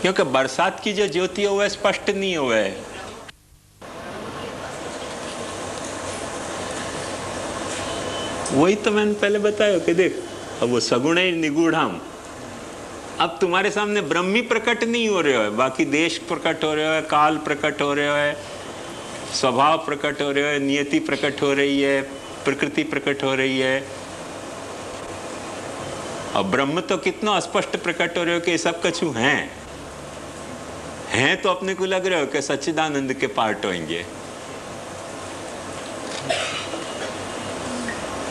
क्योंकि बरसात की जो ज्योति हो वह स्पष्ट नहीं हुआ है। वही तो मैंने पहले बताया कि देख, अब वो सगुण निगूढ़ाम, अब तुम्हारे सामने ब्रह्म ही प्रकट नहीं हो रहे हो, बाकी देश प्रकट हो रहे हो, काल प्रकट हो रहे हो, स्वभाव प्रकट हो रहे हो, नियति प्रकट हो रही है, प्रकृति प्रकट हो रही है। अब ब्रह्म तो कितना स्पष्ट प्रकट हो रहे हो कि ये सब कछु हैं तो अपने को लग रहे हो कि सच्चिदानंद के पार्ट होंगे।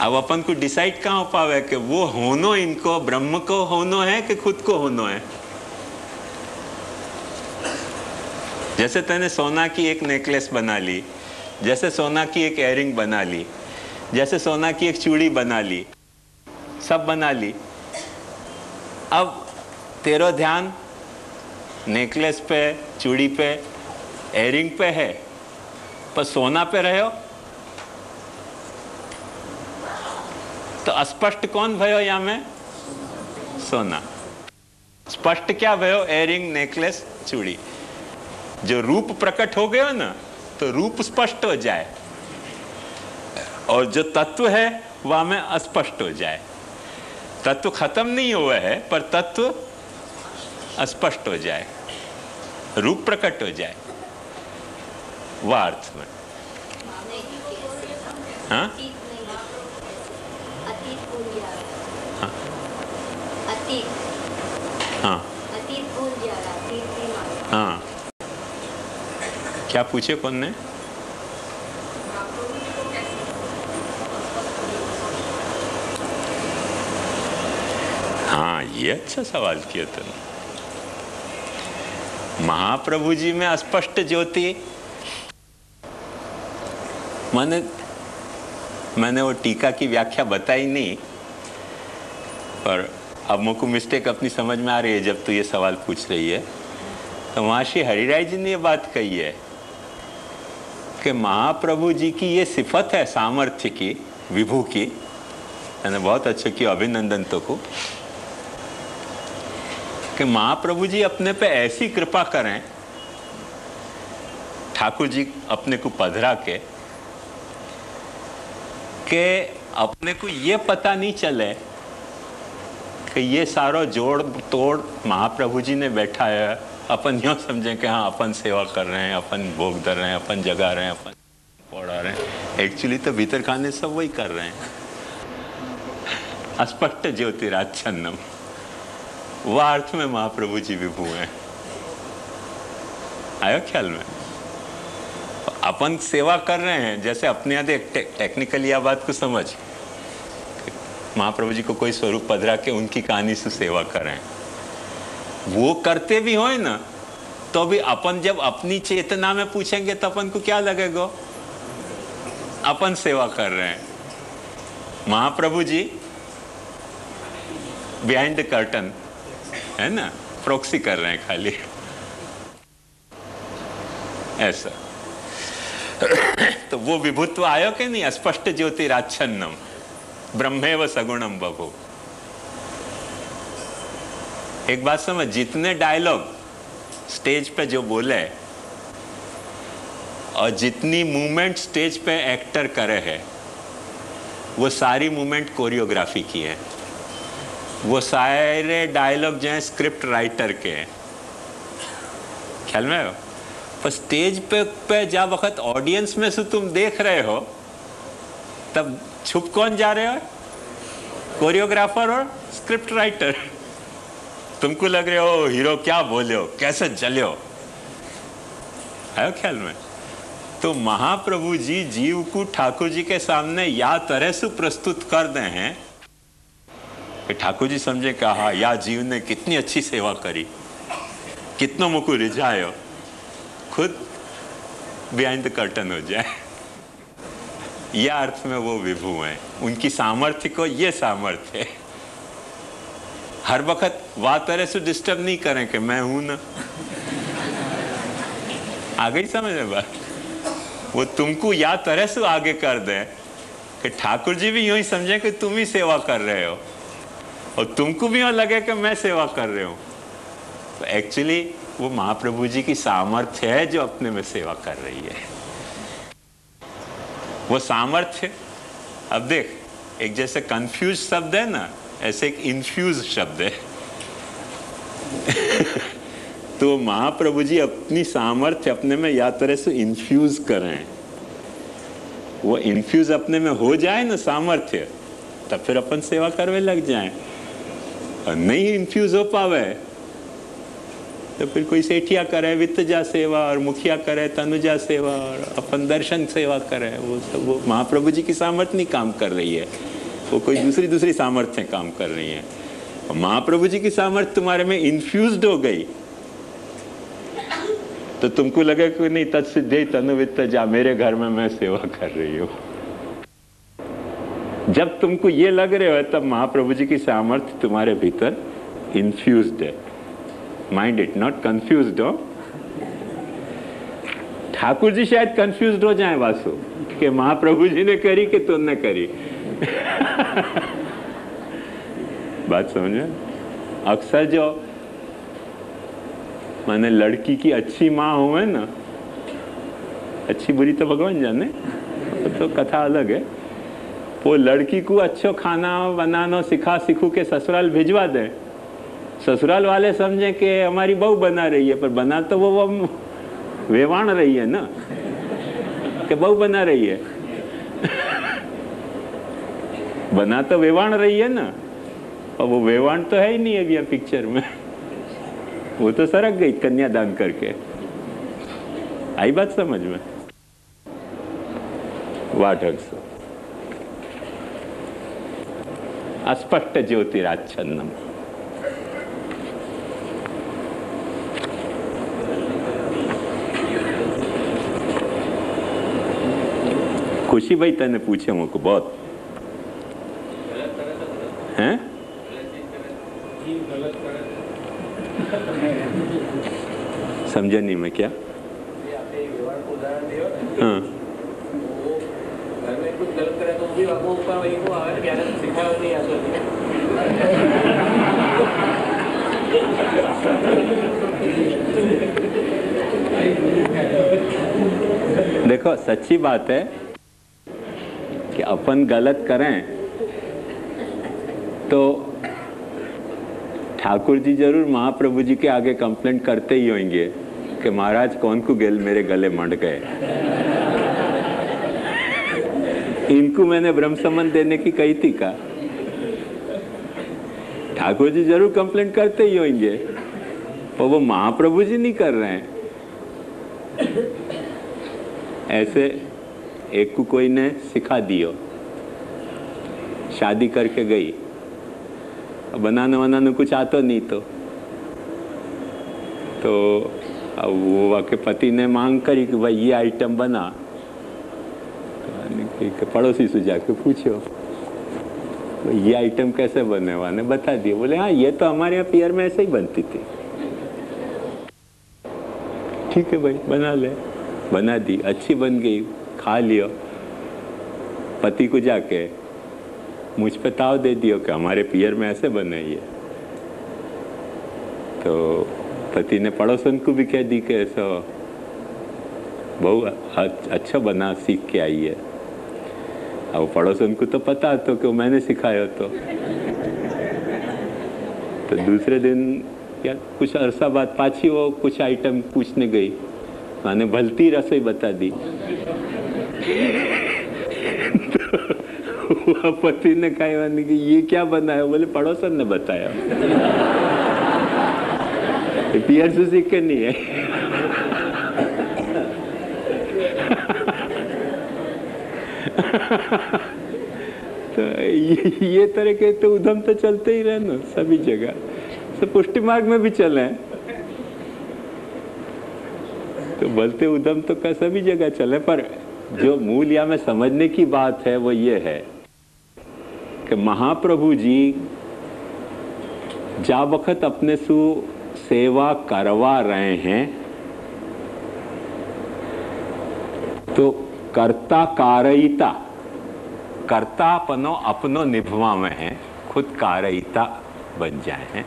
अब अपन को डिसाइड कहाँ हो पावे कि वो होनो इनको ब्रह्म को होनो है कि खुद को होनो है। जैसे तूने सोना की एक नेकलेस बना ली, जैसे सोना की एक इयररिंग बना ली, जैसे सोना की एक चूड़ी बना ली, सब बना ली। अब तेरा ध्यान नेकलेस पे, चूड़ी पे, इयररिंग पे है, पर सोना पे रहे हो तो अस्पष्ट कौन भयो यहाँ में? सोना। स्पष्ट क्या भयो? इयररिंग, नेकलेस, चूड़ी। जो रूप प्रकट हो गयो ना, तो रूप स्पष्ट हो जाए, और जो तत्व है वह में अस्पष्ट हो जाए। तत्व खत्म नहीं हुआ है, पर तत्व अस्पष्ट हो जाए, रूप प्रकट हो जाए, वह अर्थ में। हाँ? हाँ, हाँ, क्या पूछे कौन ने? हाँ, ये अच्छा सवाल किया तुमने। महाप्रभु जी में अस्पष्ट ज्योति, मैंने वो टीका की व्याख्या बताई नहीं, पर अब मुझको मिस्टेक अपनी समझ में आ रही है जब तू ये सवाल पूछ रही है। तो वहाँ श्री हरिराय जी ने ये बात कही है कि महाप्रभु जी की ये सिफत है सामर्थ्य की, विभू की। मैंने बहुत अच्छा किया, अभिनंदन तो को, कि महाप्रभु जी अपने पे ऐसी कृपा करें, ठाकुर जी अपने को पधरा के, कि अपने को ये पता नहीं चले कि ये सारो जोड़ तोड़ महाप्रभु जी ने बैठा है। अपन यूँ समझें कि हाँ अपन सेवा कर रहे हैं, अपन भोग धर रहे हैं, अपन जगा रहे हैं, अपन पढ़ा रहे हैं। एक्चुअली तो भीतर खाने सब वही कर रहे हैं। अस्पष्ट ज्योतिराच्छन्नम, वह अर्थ में महाप्रभु जी विभू हैं। आयो ख्याल में? अपन सेवा कर रहे हैं, जैसे अपने यहाँ टेक्निकली यह बात को समझ, महाप्रभु जी को कोई स्वरूप पधरा के उनकी कहानी से सेवा कर रहे हैं। वो करते भी हो ना, तो भी अपन जब अपनी चेतना में पूछेंगे तो अपन को क्या लगेगा? अपन सेवा कर रहे हैं। Mahaprabhu ji behind the curtain है ना, प्रॉक्सी कर रहे हैं खाली, ऐसा। तो वो विभुत्व आयो कि नहीं? अस्पष्ट ज्योतिराच्छन्नम ब्रह्मेव सगुणम बभू। एक बात समझ, जितने डायलॉग स्टेज पे जो बोले और जितनी मूवमेंट स्टेज पे एक्टर करे है, वो सारी मूवमेंट कोरियोग्राफी की है। वो सारे डायलॉग जो है स्क्रिप्ट राइटर के हैं, ख्याल में हो? पर स्टेज पे जब वक्त ऑडियंस में से तुम देख रहे हो, तब छुप कौन जा रहे हो? कोरियोग्राफर और स्क्रिप्ट राइटर। तुमको लग रहे हो हीरो क्या बोले हो, कैसे चले हो, है ख्याल में? तो महाप्रभु जी जीव को ठाकुर जी के सामने या तरह से प्रस्तुत कर दे हैं कि ठाकुर जी समझे कहा या जीव ने कितनी अच्छी सेवा करी, कितना मुझको रिझाए हो, खुद बिहाइंड द कर्टन हो जाए। यह अर्थ में वो विभु हैं, उनकी सामर्थ्य को ये सामर्थ्य है। हर वक्त वाह तरह से डिस्टर्ब नहीं करें कि मैं हूं ना, आगे ही समझ में बात। वो तुमको या तरह से आगे कर दे कि ठाकुर जी भी यूं ही समझे कि तुम ही सेवा कर रहे हो, और तुमको भी यूं लगे कि मैं सेवा कर रहे हूं। तो एक्चुअली वो महाप्रभु जी की सामर्थ्य है जो अपने में सेवा कर रही है। वो सामर्थ्य, अब देख, एक जैसे कंफ्यूज शब्द है ना, ऐसे एक इन्फ्यूज शब्द है। तो महाप्रभु जी अपनी सामर्थ्य अपने में या तरह से इन्फ्यूज करें, वो इन्फ्यूज अपने में हो जाए ना सामर्थ्य, तब फिर अपन सेवा करने लग जाए। और नहीं इन्फ्यूज हो पावे तो फिर कोई सेठिया करे वित्तजा सेवा, और मुखिया करे तनुजा सेवा, और अपन दर्शन सेवा करे, वो महाप्रभु जी की सामर्थ्य नहीं काम कर रही है, वो कोई दूसरी सामर्थ्य काम कर रही है। और महाप्रभु जी की सामर्थ्य तुम्हारे में इन्फ्यूज्ड हो गई तो तुमको लगे कि नहीं, तत्सिद्धि तनुवित्त जा, मेरे घर में मैं सेवा कर रही हूं। जब तुमको ये लग रहे हो तब महाप्रभु जी की सामर्थ्य तुम्हारे भीतर इन्फ्यूज्ड है। माइंड इट, नॉट कंफ्यूज्ड हो। ठाकुर जी शायद कंफ्यूज्ड हो जाए वासु कि महाप्रभु जी ने करी कि तुमने करी। बात समझे? अक्सर जो माने लड़की की अच्छी माँ हुए ना, अच्छी बुरी तो भगवान जाने, तो कथा अलग है। वो लड़की को अच्छो खाना बनाना सिखू के ससुराल भिजवा दे, ससुराल वाले समझे कि हमारी बहू बना रही है, पर बना तो वो वेवाण रही है ना, कि बहू बना रही है। बना तो वेवाण रही है ना, और वो वेवाण तो है ही नहीं अभी पिक्चर में, वो तो सरक गई कन्यादान करके। आई बात समझ में? वाट हंसो अस्पष्ट ज्योतिराच्छन्नम। खुशी भाई तने पूछे मुझको बहुत हैं? समझा नहीं मैं क्या? हाँ, घर में कुछ गलत करे तो भी आपको ऊपर वही को आवे क्या सिखाया नहीं आता। देखो सच्ची बात है कि अपन गलत करें तो ठाकुर जी जरूर महाप्रभु जी के आगे कंप्लेंट करते ही होंगे कि महाराज कौन को मेरे गले मंड गए, इनको मैंने ब्रह्म संबंध देने की कही थी का। ठाकुर जी जरूर कंप्लेंट करते ही होंगे, पर वो महाप्रभु जी नहीं कर रहे हैं। ऐसे एक को कोई ने सिखा दियो, शादी करके गई, बनाना वनाना कुछ आता नहीं, तो तो अब वो के पति ने मांग करी कि भाई ये आइटम बना, तो पड़ोसी से जाके पूछो ये आइटम कैसे बने, वाने बता दिए। बोले हाँ ये तो हमारे यहाँ पियर में ऐसे ही बनती थी। ठीक है भाई बना ले, बना दी, अच्छी बन गई, खा लियो। पति को जाके मुझ पे ताव दे दियो कि हमारे पियर में ऐसे बने ये। तो पति ने पड़ोसन को भी कह दी कि ऐसा बहुत अच्छा बना, सीख के आई है। अब पड़ोसन को तो पता तो कि मैंने सिखाया तो दूसरे दिन या कुछ अरसा बाद पाछी वो कुछ आइटम पूछने गई, मैंने भलती रसोई बता दी। तो पति ने कहा कि ये क्या बनाया? बोले पड़ोसन ने बताया। पियर से सीख के नहीं है। तो ये तरह के तो उद्यम तो चलते ही रहे ना सभी जगह, तो पुष्टि मार्ग में भी चले। तो बोलते उद्यम तो का सभी जगह चले, पर जो मूल या में समझने की बात है वो ये है कि महाप्रभु जी जा वक्त अपने सु सेवा करवा रहे हैं तो कर्ता कारयिता, कर्तापनो अपनो निभवा में है, खुद कारयिता बन जाए हैं।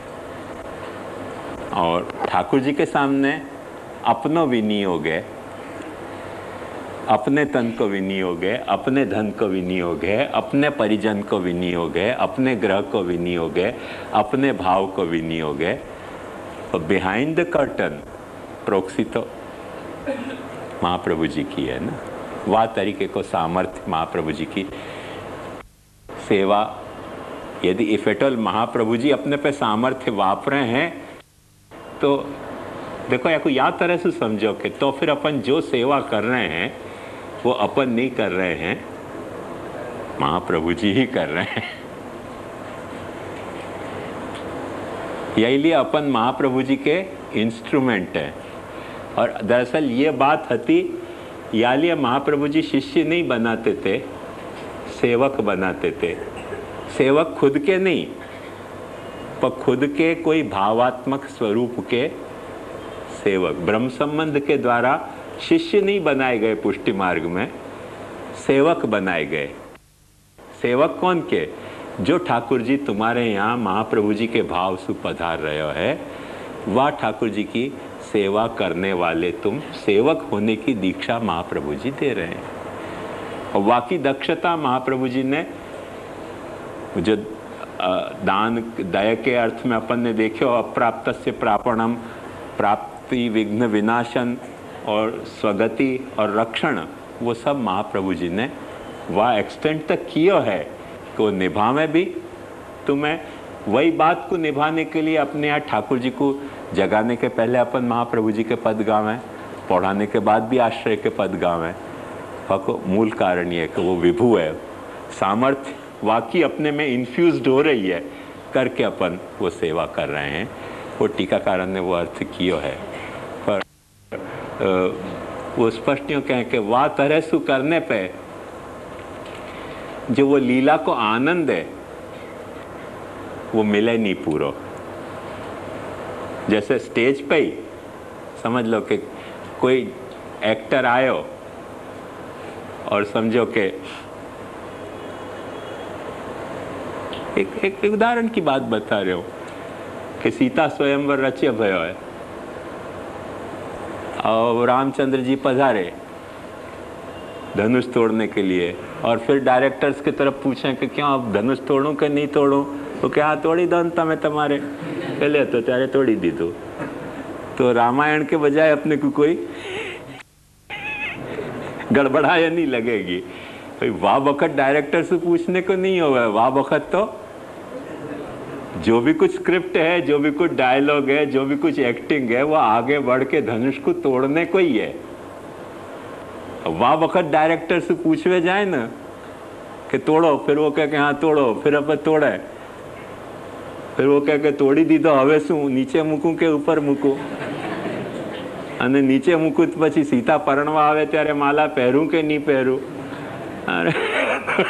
और ठाकुर जी के सामने अपनो विनियोग है, अपने तन को विनियोग है, अपने धन को विनियोग है, अपने परिजन को विनियोग है, अपने ग्रह को विनियोग है, अपने भाव को विनियोग है। और बिहाइंड द कर्टन प्रोक्सी तो महाप्रभु जी की है ना। वह तरीके को सामर्थ्य महाप्रभु जी की सेवा, यदि if at all Mahaprabhu ji अपने पे सामर्थ्य वाप रहे हैं तो देखो या कोई याद तरह से समझो कि तो फिर अपन जो सेवा कर रहे हैं वो अपन नहीं कर रहे हैं, महाप्रभु जी ही कर रहे हैं। यही लिए अपन महाप्रभु जी के इंस्ट्रूमेंट हैं। और दरअसल ये बात हती या लिए महाप्रभु जी शिष्य नहीं बनाते थे, सेवक बनाते थे। सेवक खुद के नहीं, पर खुद के कोई भावात्मक स्वरूप के सेवक। ब्रह्म संबंध के द्वारा शिष्य नहीं बनाए गए, पुष्टि मार्ग में सेवक बनाए गए। सेवक कौन के? जो ठाकुर जी तुम्हारे यहाँ महाप्रभु जी के भाव से पधार रहे हो है, वह ठाकुर जी की सेवा करने वाले तुम सेवक होने की दीक्षा महाप्रभु जी दे रहे हैं। और वाकई दक्षता महाप्रभु जी ने जो दान दया के अर्थ में अपन ने देखे हो, अप्राप्त से प्रापणम, प्राप्ति विघ्न विनाशन और स्वगति और रक्षण, वो सब महाप्रभु जी ने वह एक्सटेंट तक किया है कि वो निभावे भी तुम्हें। वही बात को निभाने के लिए अपने यहाँ ठाकुर जी को जगाने के पहले अपन महाप्रभु जी के पद गावें, पढ़ाने के बाद भी आश्रय के पद गावें। मूल कारण ये है कि वो विभु है, सामर्थ्य वाकई अपने में इन्फ्यूज्ड हो रही है, करके अपन वो सेवा कर रहे हैं। वो टीकाकार ने वो अर्थ किया है, पर वो स्पष्ट यूँ कहें कि वाह तरह सु करने पे जो वो लीला को आनंद है वो मिले नहीं पूरा। जैसे स्टेज पे ही समझ लो कि कोई एक्टर आयो और समझो कि एक उदाहरण की बात बता रहे हो कि सीता स्वयंवर रच्य भयो है और रामचंद्र जी पधारे धनुष तोड़ने के लिए, और फिर डायरेक्टर्स की तरफ पूछें कि क्या अब धनुष तोड़ूं कि नहीं तोड़ूं, तो क्या हाँ तोड़ी दो मैं तुम्हारे पहले तो त्यारे तोड़ी दी दो। तो रामायण के बजाय अपने को कोई गड़बड़ाया नहीं लगेगी। भाई वाह वक्त डायरेक्टर से पूछने को नहीं होगा, वाह वक्त तो जो भी कुछ स्क्रिप्ट है, जो भी कुछ डायलॉग है, जो भी कुछ एक्टिंग है, वो आगे बढ़ के धनुष को तोड़ने को ही है। वाह वक्त डायरेक्टर से पूछवे जाए ना कि तोड़ो, फिर वो कह के हाँ तोड़ो, फिर अपन तोड़े, फिर वो कह के तोड़ी दी तो हवे शू नीचे मूकूं के ऊपर मूकूं। અને નીચે મૂકું પછી સીતા પરણવા આવે ત્યારે માલા પહેરું કે નહીં પહેરું? અરે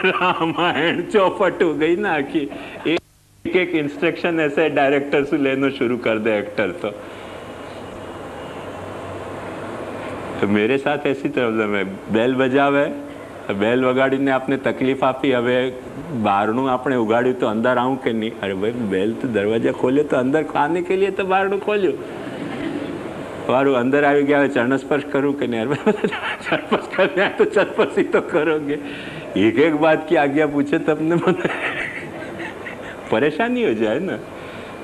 रामायण चौपट हो गई ना कि एक एक इंस्ट्रक्शन ऐसे डायरेक्टर से लेना शुरू कर दे एक्टर तो मेरे साथ ऐसी प्रॉब्लम है। बेल बजावे, बेल वगाड़ीने आपने तकलीफ आपी, हवे बारણું આપણે ઉગાડ્યું તો અંદર આવું કે નહીં? અરે ભાઈ બેલ તો દરવાજા ખોલ્યો તો અંદર ખાने के लिए तो બારણું ખોલ્યું, वारू अंदर आ गया, चरण स्पर्श करूं कि नहीं? चरण स्पर्श करना है तो चरण ही तो करोगे। एक एक बात की आज्ञा पूछे तब ने परेशानी हो जाए ना।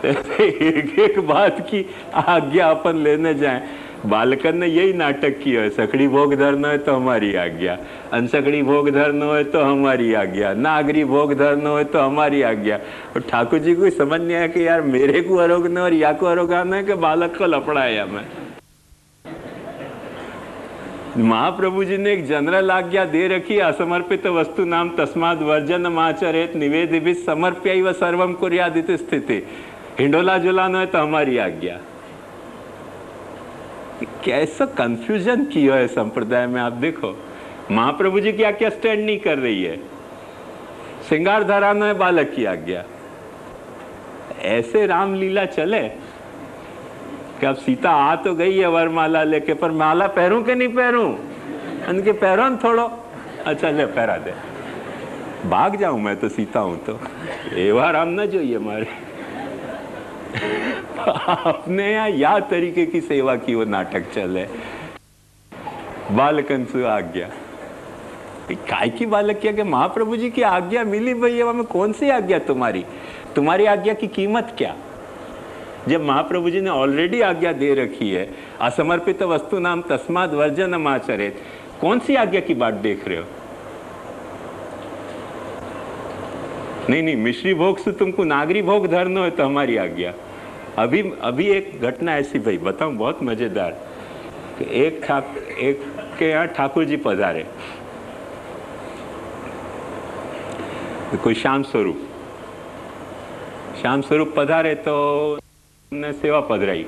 एक एक बात की आज्ञा अपन लेने जाए। बालकन ने यही नाटक किया है, सकड़ी भोग धरना है तो हमारी आज्ञा, अनसकड़ी भोग धरना है तो हमारी आज्ञा, नागरी भोग धरना है तो हमारी आज्ञा। और ठाकुर जी को समझ नहीं आया कि यार मेरे को अरोगना और या को अरोगाना है कि बालक को लपड़ाया। मैं महाप्रभु जी ने एक जनरल आज्ञा दे रखी, असमर्पित वस्तु नाम तस्माद वर्जन माचरेत निवेदित समर्प्य व सर्वम कुर्यादित स्थिति। हिंडोला जुलाना है तो हमारी आज्ञा। कैसा कंफ्यूजन किया है संप्रदाय में। आप देखो महाप्रभु जी की आज्ञा स्टैंड नहीं कर रही है, श्रृंगार धराना है बालक की आज्ञा। ऐसे रामलीला चले कि अब सीता आ तो गई है वरमाला लेके, पर माला पहनूं कि नहीं पहनूं? उनके पैरों थोड़ो, अच्छा ले पहरा दे, भाग जाऊं मैं तो सीता हूं तो। एवा राम ना જોઈએ मारे। आपने यहाँ या तरीके की सेवा की वो नाटक चले। बालकन से आज्ञा, काय की बालक क्या? कि महाप्रभु जी की आज्ञा मिली भैया, में कौन सी आज्ञा तुम्हारी? तुम्हारी आज्ञा की कीमत क्या? जब महाप्रभु जी ने ऑलरेडी आज्ञा दे रखी है, असमर्पित वस्तु नाम तस्माद वर्जन माचरेत, कौन सी आज्ञा की बात देख रहे हो? नहीं नहीं, मिश्री भोग से तुमको नागरी भोग धरना है तो हमारी आज्ञा। अभी एक घटना ऐसी भाई बताऊं, बहुत मजेदार। एक के यहाँ ठाकुर जी पधारे, कोई श्याम स्वरूप पधारे तो ने सेवा पधराई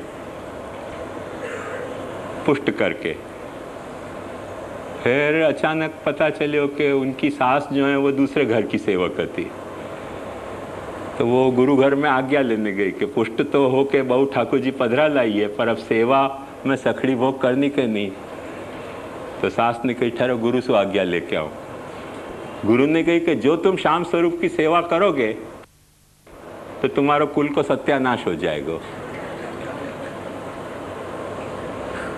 पुष्ट करके। फिर अचानक पता चलो कि उनकी सास जो है वो दूसरे घर की सेवक थी। तो वो गुरु घर में आज्ञा लेने गई कि पुष्ट तो हो के बहु ठाकुर जी पधरा लाई है, पर अब सेवा में सखड़ी भोग करनी के नहीं। तो सास ने कही ठहरो, गुरु से आज्ञा लेके आओ। गुरु ने कही कि जो तुम श्याम स्वरूप की सेवा करोगे तो तुम्हारो कुल को सत्यानाश हो जाएगा।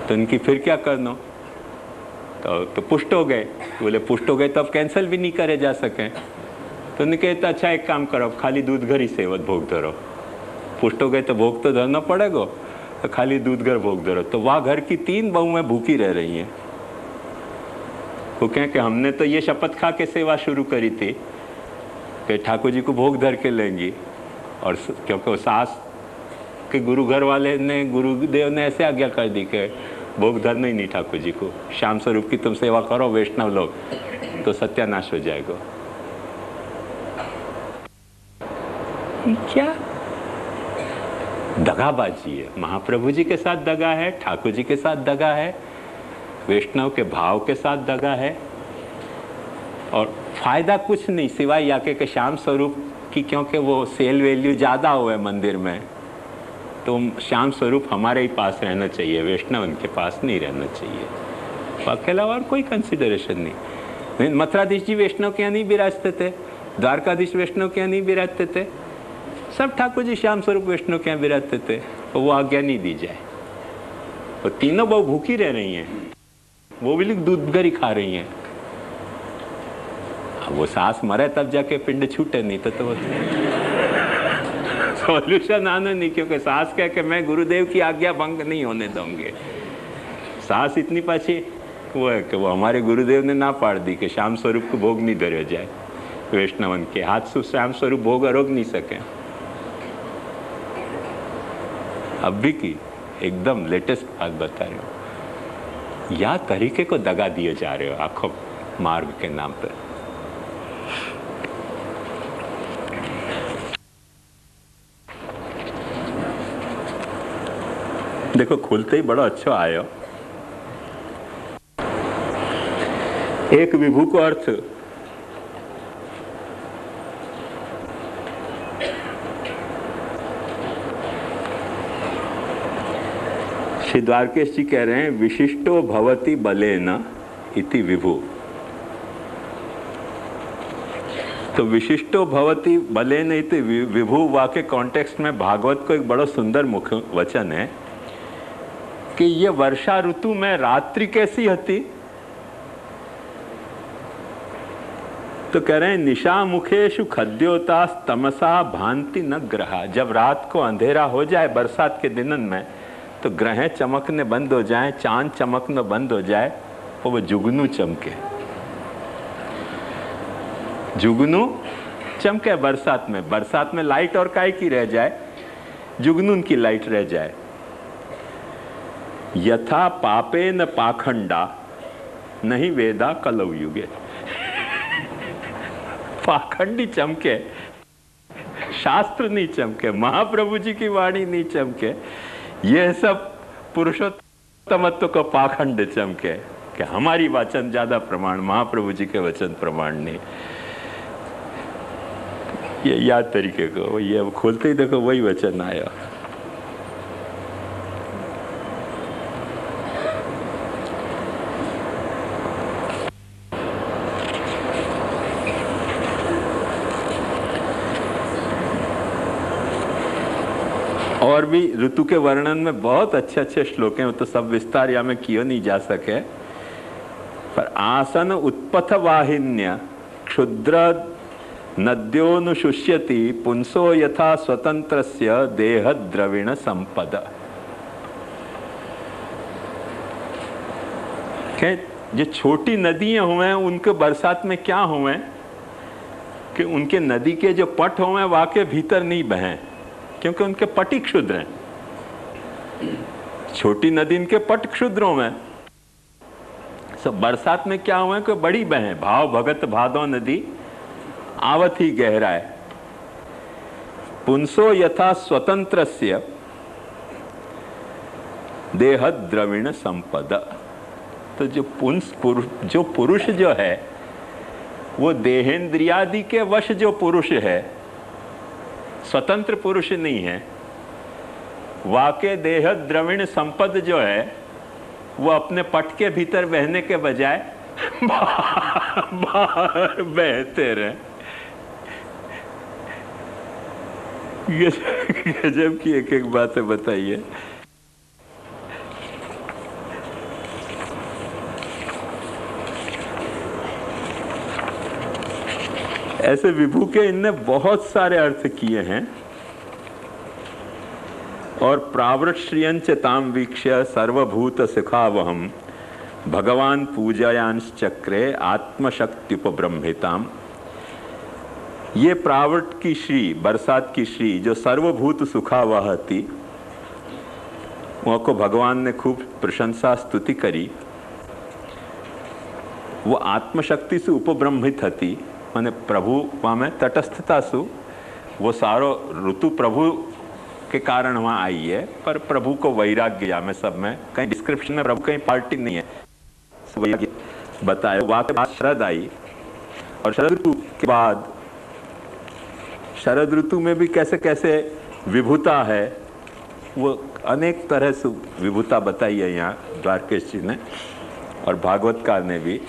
तो इनकी फिर क्या करना? तो पुष्ट हो गए। बोले पुष्ट हो गए तो अब कैंसिल भी नहीं करे जा सके। तो उन्होंने कहता अच्छा एक काम करो, खाली दूध घर ही सेवत भोग धरो। पुष्ट हो गए तो भोग तो धरना पड़ेगा, तो खाली दूध घर भोग धरो। तो वह घर की 3 बहुएं भूखी रह रही हैं। वो कहें कि हमने तो ये शपथ खा के सेवा शुरू करी थी कि ठाकुर जी को भोग धर के लेंगी, और क्योंकि वो सास के गुरु घर वाले ने, गुरुदेव ने ऐसे आज्ञा कर दी कि भोग धरना ही नहीं ठाकुर जी को, श्याम स्वरूप की तुम सेवा करो वैष्णव लोग, तो सत्यानाश हो जाएगा। क्या दगाबाजी है। महाप्रभु जी के साथ दगा है, ठाकुर जी के साथ दगा है, वैष्णव के भाव के साथ दगा है, और फायदा कुछ नहीं सिवाय याके के श्याम स्वरूप की, क्योंकि वो सेल वैल्यू ज़्यादा हुआ है मंदिर में, तो श्याम स्वरूप हमारे ही पास रहना चाहिए, वैष्णव उनके पास नहीं रहना चाहिए। बाकी अलावा और कोई कंसिडरेशन नहीं। मथुराधीश जी वैष्णव के यहाँ नहीं विराजते थे, द्वारकाधीश वैष्णव के यहाँ नहीं विराजते थे, सब ठाकुर जी श्याम स्वरूप वैष्णव के यहाँ विराजते थे, तो वो आज्ञा नहीं दी जाए। वो तीनों बहु भूखी रह रही हैं, वो भी दूध गरी खा रही हैं। वो सास मरे तब जाके पिंड छूटे, नहीं तो वो सॉल्यूशन आना नहीं, क्योंकि सास कह के मैं गुरुदेव की आज्ञा भंग नहीं होने दूंगे। सास इतनी पाछी वो है कि वो हमारे गुरुदेव ने ना पाड़ दी कि श्याम स्वरूप को भोग नहीं धरे जाए, वैष्णवन के हाथ से श्याम स्वरूप भोग अरोग नहीं सके। अब भी की एकदम लेटेस्ट बात बता रहे हो, या तरीके को दगा दिए जा रहे हो आखों मार्ग के नाम पर। देखो खुलते ही बड़ा अच्छा आयो, एक विभू को अर्थ श्री द्वारकेश जी कह रहे हैं विशिष्टो भवति बलेन इति विभु। तो विशिष्टो भवति बलेन इति विभु वाक्य कॉन्टेक्स्ट में भागवत को एक बड़ा सुंदर मुख वचन है कि ये वर्षा ऋतु में रात्रि कैसी होती। तो कह रहे हैं निशा मुखेशु खद्योता तमसा भांति न ग्रहा। जब रात को अंधेरा हो जाए बरसात के दिनन में तो ग्रह चमकने बंद हो जाए, चांद चमकना बंद हो जाए और वो जुगनू चमके। जुगनू चमके बरसात में लाइट और काय की रह जाए, जुगनू की लाइट रह जाए। यथा पापे न पाखंडा नहीं वेदा कलौ युगे। पाखंडी चमके, शास्त्र नहीं चमके, महाप्रभु जी की वाणी नहीं चमके, ये सब पुरुषोत्तमत्व को पाखंड चमके कि हमारी वचन ज्यादा प्रमाण, महाप्रभु जी के वचन प्रमाण नहीं। ये याद तरीके को ये खोलते ही देखो वही वचन आया। और भी ऋतु के वर्णन में बहुत अच्छे अच्छे श्लोक हैं, वो तो सब विस्तार या में किया नहीं जा सके। पर आसन उत्पथ वाहिन्य क्षुद्र नद्योनुशुष्यति पुंसो यथा स्वतंत्रस्य देह द्रविण संपद। जो छोटी नदियां हुए उनके बरसात में क्या हुए कि उनके नदी के जो पट हुए वाके भीतर नहीं बहें, क्योंकि उनके पट ही क्षुद्र हैं। छोटी नदी इनके पट क्षुद्रों में। सब बरसात में क्या हुआ कि बड़ी बहें, भाव भगत भादो नदी आवत ही गहराए। पुंसो यथा स्वतंत्रस्य देह द्रविण संपद। तो जो पुरुष जो है वो देहेंद्रियादि के वश जो पुरुष है, स्वतंत्र पुरुष नहीं है। वाके देह द्रविण संपद जो है वो अपने पट के भीतर बहने के बजाय बाहर बहते रहे। गजब की एक एक बातें बताइए। ऐसे विभू के इनने बहुत सारे अर्थ किए हैं। और प्रावृत श्रियंच ताम वीक्ष्य सर्वभूत सुखावहम भगवान पूजयांश चक्रे आत्मशक्त्युपब्रह्मिताम। ये प्रावृत की श्री, बरसात की श्री जो सर्वभूत सुखावह थी, वह को भगवान ने खूब प्रशंसा स्तुति करी। वो आत्मशक्ति से उपब्रह्मित थी, माने प्रभु में तटस्थता सु वो सारो ऋतु प्रभु के कारण वहां आई है। पर प्रभु को वैराग्य में सब में कहीं डिस्क्रिप्शन में प्रभु कहीं पार्टी नहीं है, वैराग्य बताया। वाक बाद शरद आई और शरद ऋतु के बाद शरद ऋतु में भी कैसे कैसे विभुता है, वो अनेक तरह से विभुता बताई है यहाँ द्वारकेश जी ने और भागवतकार ने भी।